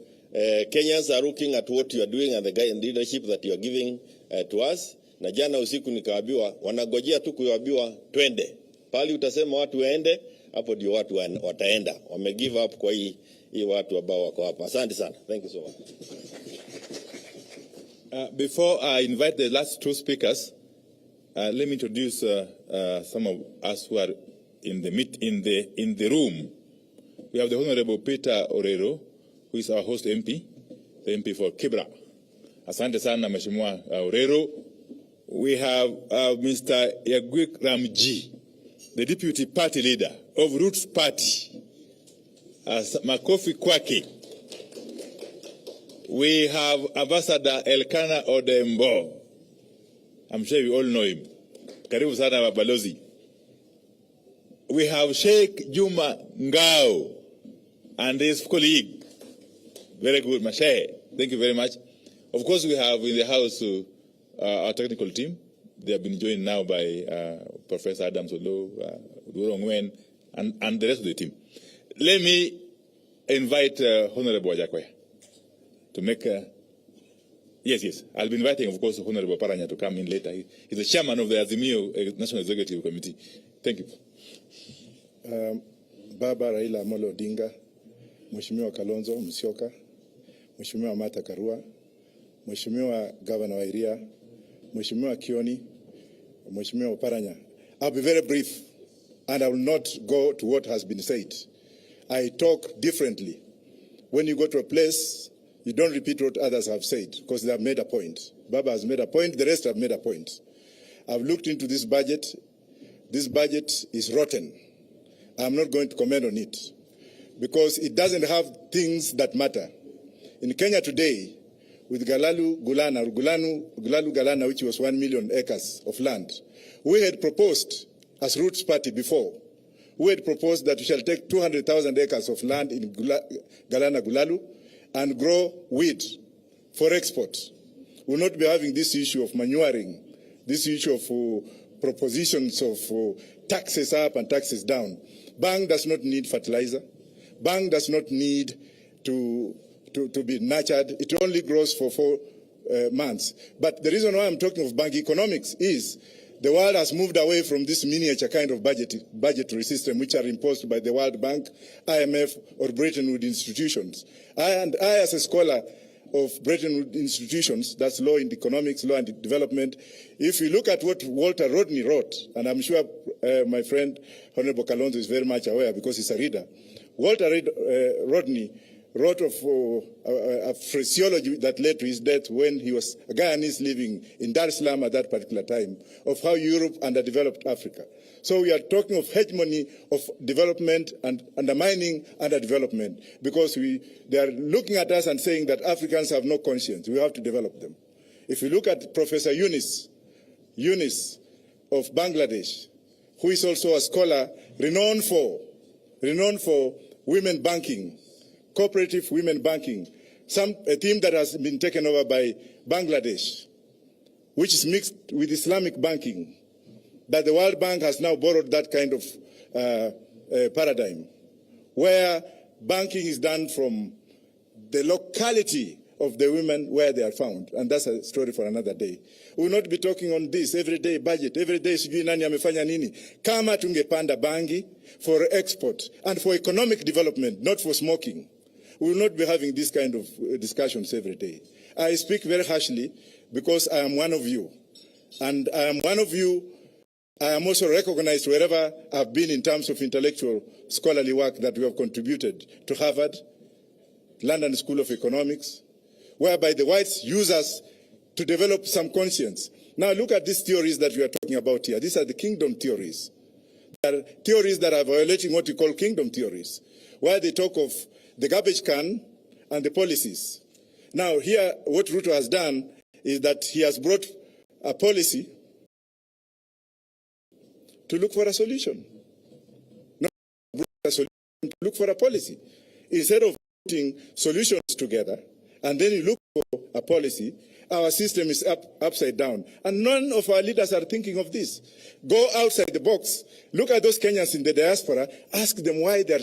Kenyans are looking at what you are doing and the leadership that you are giving to us. Na jana usiku nikawaambiwa, wanagojea tu kuambiwa twende. Pali utasema watu waende, hapo ndio watu wataenda. Wame give up kwa hii watu ambao wako hapa. Asante sana. Thank you so much. Before I invite the last two speakers, let me introduce some of us who are in the room. We have the Honorable Peter Orero, who is our host MP, the MP for Kibra. Asante sana Mheshimiwa Orero. We have Mr. Yagwik Ramji, the Deputy Party Leader of Roots Party. Makofi kwake. We have Ambassador Elkanah Odembo. I'm sure you all know him. Karibu sana Balozi. We have Sheikh Juma Ngao and his colleague. Very good, Mashe. Thank you very much. Of course, we have in the house our technical team. They have been joined now by Professor Adam Solo, Durongwen, and the rest of the team. Let me invite Honorable Wajakwe to make yes. I'll be inviting, of course, Honorable Paranya to come in later. He's the chairman of the Azimio National Executive Committee. Thank you. Baba Raila Amolo Odinga, Mheshimiwa Kalonzo Musyoka, Mheshimiwa Martha Karua, Mheshimiwa Governor wa Iria, Mheshimiwa Kioni, Mheshimiwa Paranya. I'll be very brief and I will not go to what has been said. I talk differently. When you go to a place, you don't repeat what others have said because they have made a point. Baba has made a point, the rest have made a point. I've looked into this budget. This budget is rotten. I'm not going to comment on it because it doesn't have things that matter. In Kenya today, with Gulalu Galana, which was 1 million acres of land, we had proposed as Roots Party before, we had proposed that we shall take 200,000 acres of land in Galana Gulalu and grow wheat for export. We'll not be having this issue of manuring, this issue of propositions of taxes up and taxes down. Bang does not need fertilizer. Bang does not need to be nurtured. It only grows for 4 months. But the reason why I'm talking of bank economics is the world has moved away from this miniature kind of budgetary system which are imposed by the World Bank, IMF, or Bretton Woods institutions. I, as a scholar of Bretton Woods institutions, that's law and economics, law and development, if you look at what Walter Rodney wrote, and I'm sure my friend Honorable Kalonzo is very much aware because he's a reader, Walter Rodney wrote of a phraseology that led to his death when he was a Guyanese living in Dar es Salaam at that particular time, of how Europe underdeveloped Africa. So we are talking of hegemony of development and undermining underdevelopment because they are looking at us and saying that Africans have no conscience. We have to develop them. If you look at Professor Yunus of Bangladesh, who is also a scholar renowned for women banking, cooperative women banking, a theme that has been taken over by Bangladesh, which is mixed with Islamic banking, that the World Bank has now borrowed that kind of paradigm, where banking is done from the locality of the women where they are found. And that's a story for another day. We will not be talking on this everyday budget, every day sijui nani amefanya nini. Kama tungepanda bangi for export and for economic development, not for smoking, we will not be having this kind of discussions every day. I speak very harshly because I am one of you. And I am one of you. I am also recognized wherever I've been in terms of intellectual scholarly work that we have contributed to Harvard, London School of Economics, whereby the whites use us to develop some conscience. Now look at these theories that we are talking about here. These are the kingdom theories. They are theories that are violating what we call kingdom theories, where they talk of the garbage can and the policies. Now here, what Ruto has done is that he has brought a policy to look for a solution. Not a solution, to look for a policy. Instead of putting solutions together, and then you look for a policy, our system is upside down. And none of our leaders are thinking of this. Go outside the box, look at those Kenyans in the diaspora, ask them why they're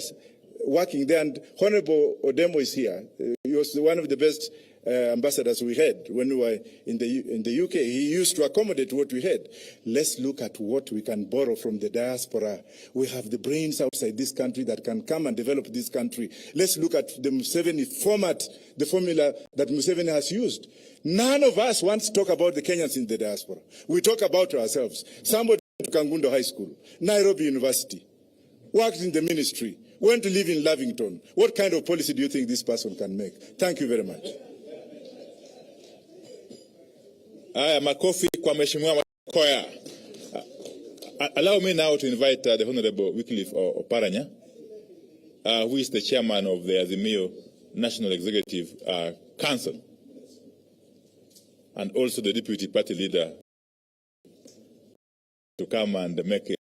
working there. And Honorable Odemo is here. He was one of the best ambassadors we had when we were in the UK. He used to accommodate what we had. Let's look at what we can borrow from the diaspora. We have the brains outside this country that can come and develop this country. Let's look at the Museveni format, the formula that Museveni has used. None of us wants to talk about the Kenyans in the diaspora. We talk about ourselves. Somebody went to Kangundo High School, Nairobi University, worked in the ministry, went to live in Lavington. What kind of policy do you think this person can make? Thank you very much. Aya, makofi kwa Mheshimiwa Koya. Allow me now to invite the Honorable Wycliffe Oparanya, who is the chairman of the Azimio National Executive Council, and also the deputy party leader, to come and make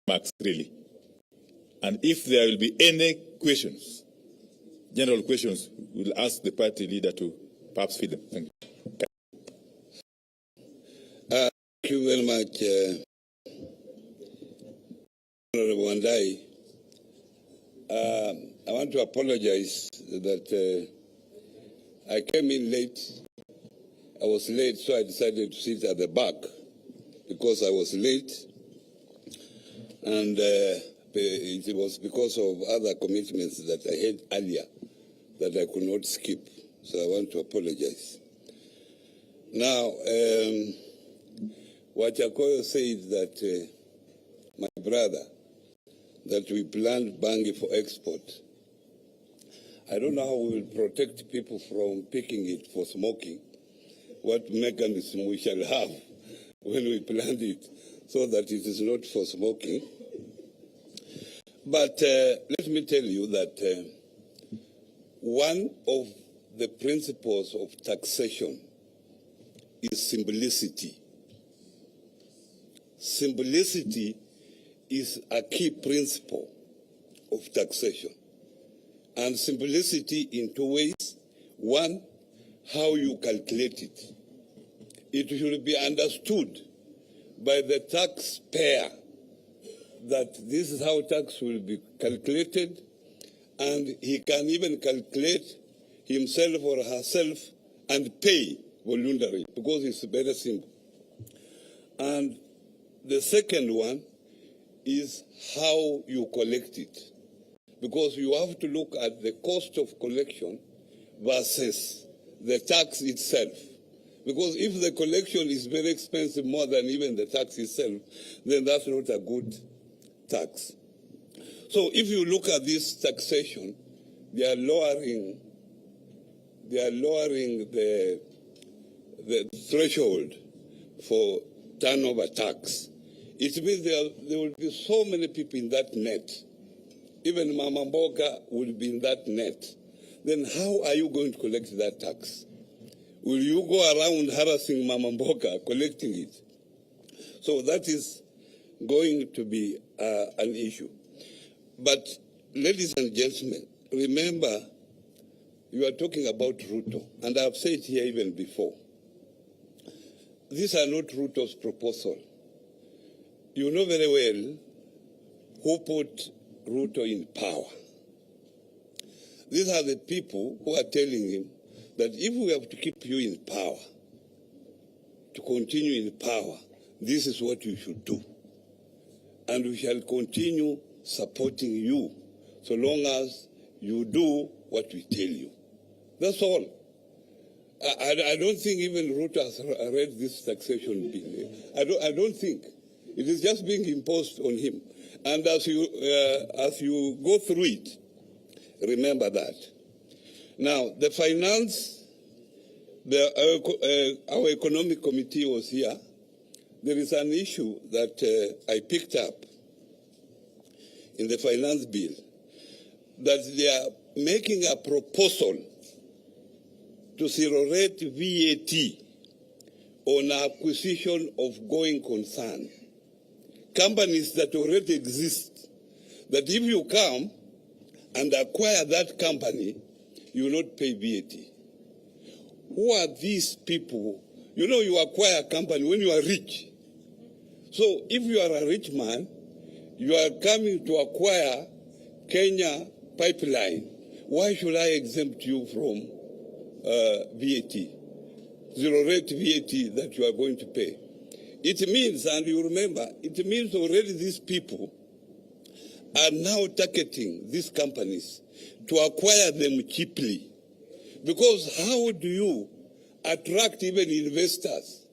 remarks really. And if there will be any questions, general questions, we'll ask the party leader to perhaps feed them. Thank you. Thank you very much, Honorable Wandai. I want to apologize that I came in late. I was late, so I decided to sit at the back because I was late. And it was because of other commitments that I had earlier that I could not skip. So I want to apologize. Now, Wachakoyo said that my brother, that we planned bangi for export. I don't know how we will protect people from picking it for smoking, what mechanism we shall have when we planned it so that it is not for smoking. But let me tell you that one of the principles of taxation is simplicity. Simplicity is a key principle of taxation. And simplicity in two ways. One, how you calculate it. It should be understood by the taxpayer that this is how tax will be calculated, and he can even calculate himself or herself and pay voluntarily, because it's very simple. And the second one is how you collect it, because you have to look at the cost of collection versus the tax itself. Because if the collection is very expensive, more than even the tax itself, then that's not a good tax. So if you look at this taxation, they are lowering the threshold for turnover tax. It means there will be so many people in that net. Even Mama Mboga will be in that net. Then how are you going to collect that tax? Will you go around harassing Mama Mboga, collecting it? So that is going to be an issue. But ladies and gentlemen, remember, you are talking about Ruto, and I've said here even before, these are not Ruto's proposal. You know very well who put Ruto in power. These are the people who are telling him that if we have to keep you in power, to continue in power, this is what you should do. And we shall continue supporting you so long as you do what we tell you. That's all. I don't think even Ruto has read this taxation bill. I don't think. It is just being imposed on him. And as you go through it, remember that. Now, the finance, our economic committee was here. There is an issue that I picked up in the finance bill, that they are making a proposal to zero rate VAT on acquisition of going concern. Companies that already exist, that if you come and acquire that company, you will not pay VAT. Who are these people? You know, you acquire a company when you are rich. So if you are a rich man, you are coming to acquire Kenya pipeline. Why should I exempt you from VAT, zero rate VAT that you are going to pay? It means, and you remember, it means already these people are now targeting these companies to acquire them cheaply. Because how do you attract even investors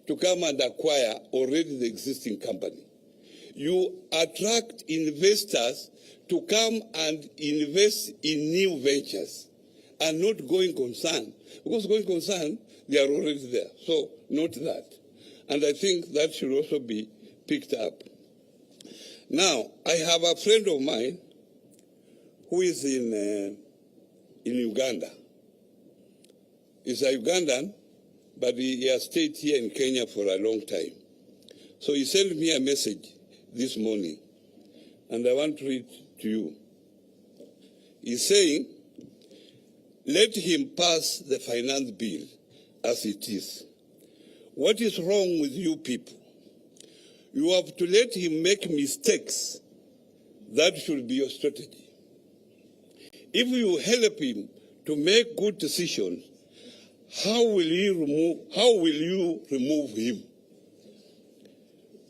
to come and acquire already the existing company? You attract investors to come and invest in new ventures and not going concern. Because going concern, they are already there. So, not that. And I think that should also be picked up. Now, I have a friend of mine who is in Uganda. He's a Ugandan, but he has stayed here in Kenya for a long time. So he sent me a message this morning, and I want to read to you. He's saying, let him pass the finance bill as it is. What is wrong with you people? You have to let him make mistakes. That should be your strategy. If you help him to make good decisions, how will you remove him?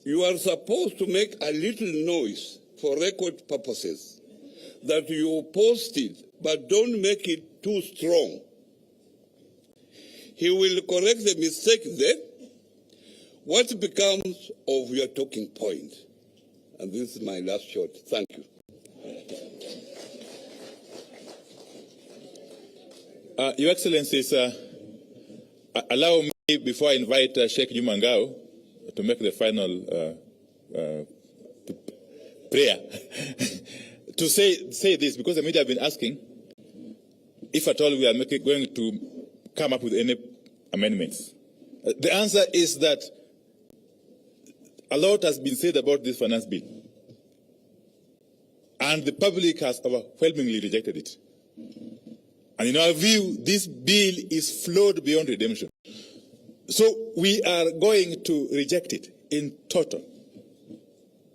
You are supposed to make a little noise for record purposes that you posted, but don't make it too strong. He will correct the mistake then. What becomes of your talking point? And this is my last shot. Thank you. Your Excellencies, allow me, before I invite Sheikh Jumangao to make the final prayer, to say this, because the media have been asking if at all we are going to come up with any amendments. The answer is that a lot has been said about this finance bill, and the public has overwhelmingly rejected it. And in our view, this bill is flawed beyond redemption. So we are going to reject it in total.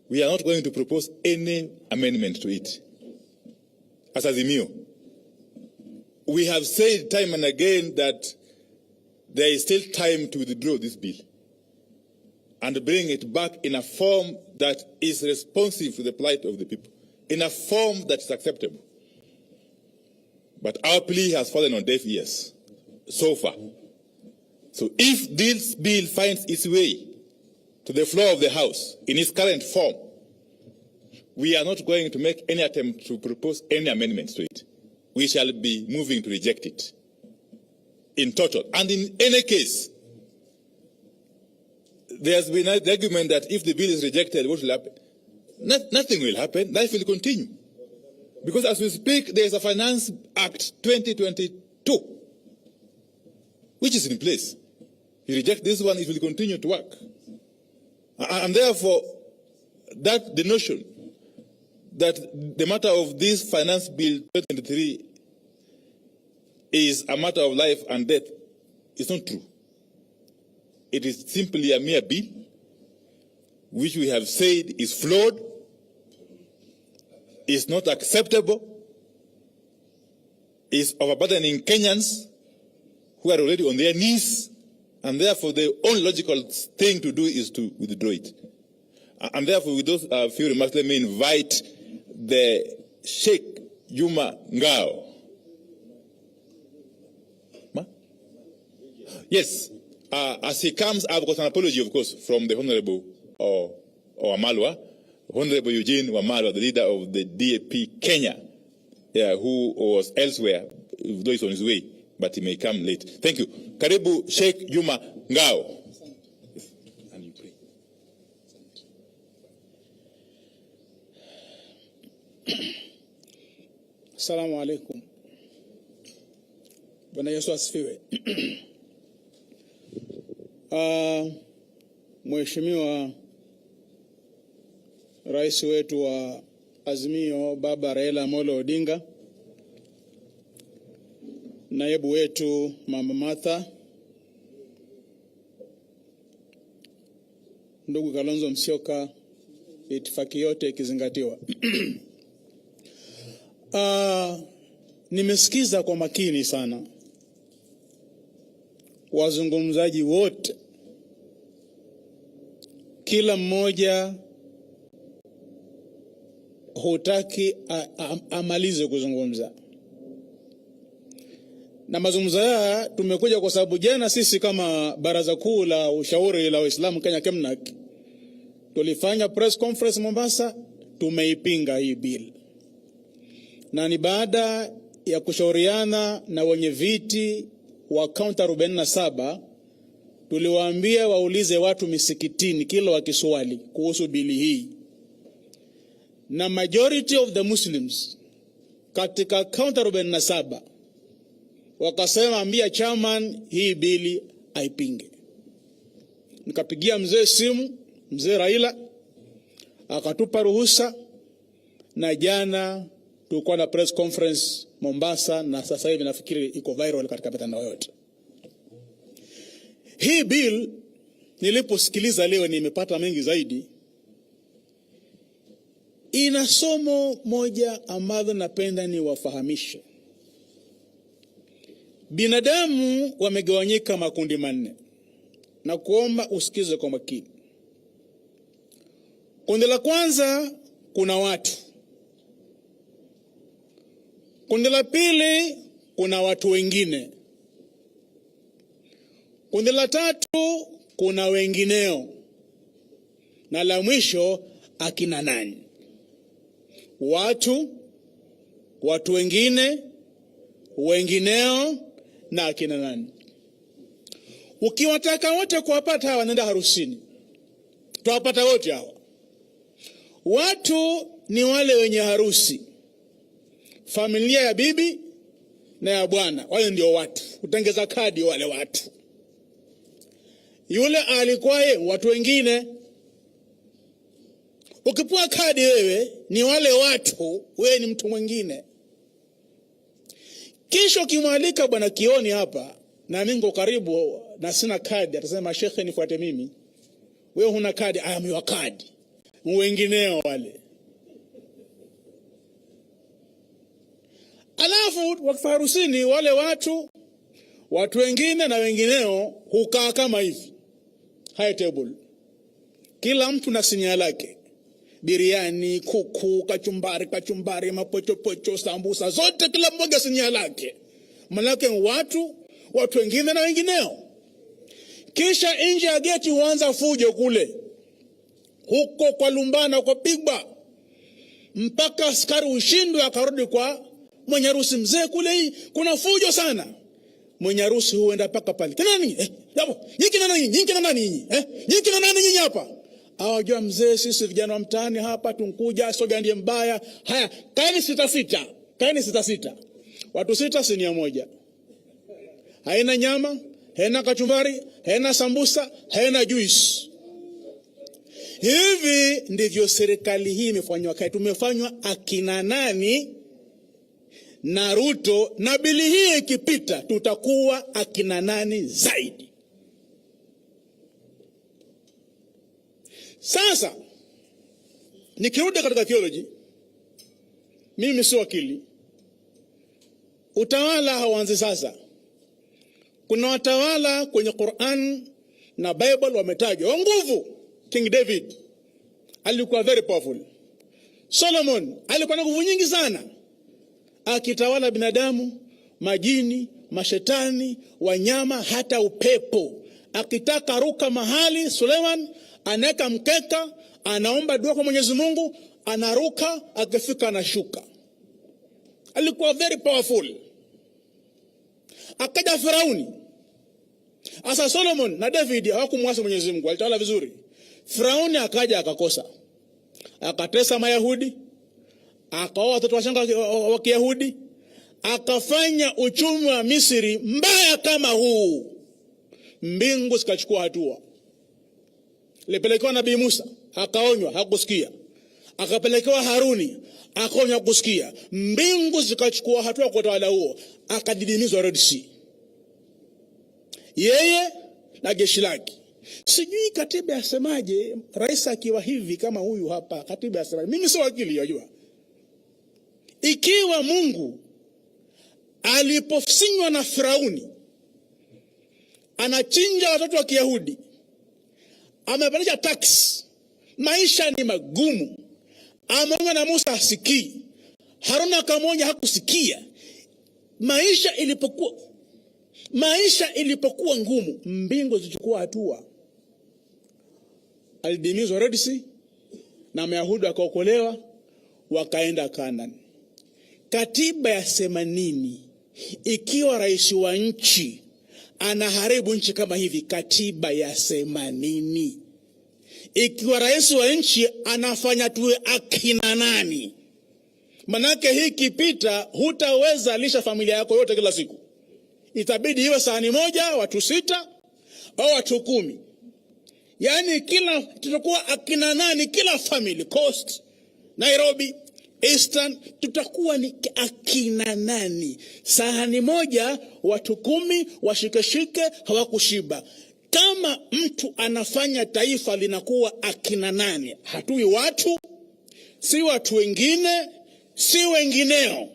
We are not going to propose any amendment to it. As Azimio, we have said time and again that there is still time to withdraw this bill and bring it back in a form that is responsive to the plight of the people, in a form that is acceptable. But our plea has fallen on deaf ears so far. So if this bill finds its way to the floor of the House in its current form, we are not going to make any attempt to propose any amendments to it. We shall be moving to reject it in total. And in any case, there has been an argument that if the bill is rejected, what will happen? Nothing will happen. Life will continue. Because as we speak, there is a Finance Act 2022, which is in place. You reject this one, it will continue to work. And therefore, the notion that the matter of this finance bill 2023 is a matter of life and death. It's not true. It is simply a mere bill, which we have said is flawed, is not acceptable, is overburdening Kenyans who are already on their knees, and therefore the only logical thing to do is to withdraw it. And therefore, with those few remarks, let me invite the Sheikh Juma Ngao. Yes, as he comes, I've got an apology, of course, from the Honorable Wamalwa, Honorable Eugene Wamalwa, the leader of the DAP Kenya, who was elsewhere, though he's on his way, but he may come late. Thank you. Karibu Sheikh Juma Ngao. And you pray. Assalamu alaikum. Bwana Yesu asifiwe. Mheshimiwa Rais wetu wa Azimio Baba Raila Amolo Odinga, naibu wetu Mama Martha, ndugu Kalonzo Musyoka, itifaki yote ikizingatiwa. Nimesikiza kwa makini sana wazungumzaji wote, kila mmoja hutaki amalize kuzungumza. Na mazungumzo haya tumekuja kwa sababu jana sisi kama Baraza Kuu la Ushauri la Waislamu Kenya KEMNAK tulifanya press conference Mombasa, tumeipinga hii bill. Na ni baada ya kushauriana na wenye viti wa kaunti 47, tuliwaambia waulize watu misikitini kila wakiswali kuhusu bili hii. Na majority of the Muslims katika kaunti 47 wakasema ambia chairman hii bili aipinge. Nikapigia mzee simu, mzee Raila, akatupa ruhusa, na jana tulikuwa na press conference Mombasa, na sasa hivi nafikiri iko viral katika mitandao yote. Hii bill niliposikiliza leo nimepata mengi zaidi. Ina somo moja ambalo napenda ni wafahamishe. Binadamu wamegawanyika makundi manne, na kuomba usikize kwa makini. Kundi la kwanza kuna watu. Kundi la pili kuna watu wengine. Kundi la tatu kuna wengineo. Na la mwisho akina nani? Watu, watu wengine, wengineo na akina nani. Ukiwataka wote kuwapata hawa, nenda harusini, tuwapata wote hawa. Watu ni wale wenye harusi, familia ya bibi na ya bwana, wale ndio watu. Utengeza kadi wale watu. Yule alikuwa watu wengine. Ukipewa kadi wewe ni wale watu, wewe ni mtu mwingine. Kisha kimwalika bwana Kioni hapa, na mimi niko karibu na sina kadi, atasema shekhe nifuate mimi. Wewe huna kadi, I am your card. Wengineo wale. Alafu wakifarusini wale watu, watu wengine na wengineo hukaa kama hivi, high table. Kila mtu na sinia lake. Biriani, kuku, kachumbari, mapochopocho, sambusa, zote kila mmoja sinia lake. Manake watu wengine na wengineo. Kisha nje ya geti huanza fujo kule. Huko kwa lumbana, kwa pigwa, mpaka askari ushindwe akarudi kwa mwenye harusi. Mzee kule hii kuna fujo sana. Mwenye harusi huenda paka pale. Tena nini? Yabo, nyinyi na nani? Nyinyi na nani nyinyi? Nyinyi na nani nyinyi hapa? Awajua mzee, sisi vijana wa mtaani hapa tunkuja, soga ndiye mbaya. Haya, kaeni sita. Kaeni sita. Watu sita sinia moja. Haina nyama, haina kachumbari, haina sambusa, haina juice. Hivi ndivyo serikali hii imefanywa kazi. Tumefanywa akina nani na Ruto, na bili hii ikipita tutakuwa akina nani zaidi. Sasa nikirudi katika theology, mimi si wakili. Utawala hauanzi sasa. Kuna watawala kwenye Quran na Bible wametajwa wa nguvu. King David alikuwa very powerful. Solomon alikuwa na nguvu nyingi sana, akitawala binadamu, majini, mashetani, wanyama, hata upepo. Akitaka ruka mahali, Suleiman anaweka mkeka, anaomba dua kwa Mwenyezi Mungu, anaruka, akifika anashuka. Alikuwa very powerful. Akaja Firauni. Asa Solomon na David hawakumwasi Mwenyezi Mungu, alitawala vizuri. Firauni akaja akakosa. Akatesa Mayahudi, akaoa watoto wachanga wa Kiyahudi, akafanya uchumi wa Misri mbaya kama huu. Mbingu zikachukua hatua. Lipelekewa Nabii Musa, akaonywa, hakusikia. Akapelekewa Haruni, akaonywa, hakusikia. Mbingu zikachukua hatua kwa utawala huo, akadidimizwa Red Sea. Yeye na jeshi lake. Sijui katiba yasemaje, rais akiwa hivi kama huyu hapa, katiba yasemaje? Mimi si wakili, yajua. Ikiwa Mungu alipofsinywa na Firauni, anachinja watoto wa Kiyahudi, amepandisha tax, maisha ni magumu, ameonya na Musa hasikii, Haruna akamwonya hakusikia, maisha ilipokuwa ngumu, mbingu zichukua hatua. Alidimizwa Red Sea na Mayahudi wakaokolewa, wakaenda Canaan. Katiba yasema nini ikiwa rais wa nchi anaharibu nchi kama hivi? Katiba yasema nini ikiwa rais wa nchi anafanya tuwe akina nani? Manake hii kipita, hutaweza lisha familia yako yote kila siku. Itabidi iwe sahani moja, watu 6 au watu 10. Yani tutakuwa akina nani kila family, Coast, Nairobi, Eastern, tutakuwa ni akina nani? Sahani moja, watu 10 washikeshike, hawakushiba. Kama mtu anafanya taifa linakuwa akina nani, hatui watu, si watu wengine, si wengineo,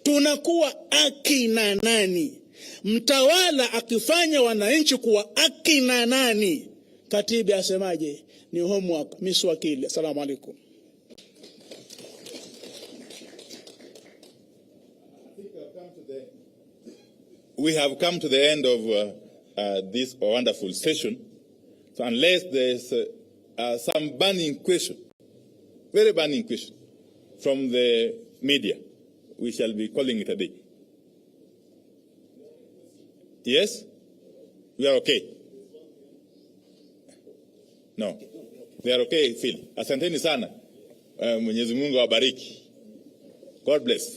tunakuwa akina nani? Mtawala akifanya wananchi kuwa akina nani, katiba yasemaje? Ni homework. Mimi si wakili. Asalamu alaykum. We have come to the end of this wonderful session. So unless there's some burning question, very burning question from the media, we shall be calling it a day. Yes? We are okay? No. We are okay, Phil. Asanteni sana. Mwenyezi Mungu awabariki. God bless.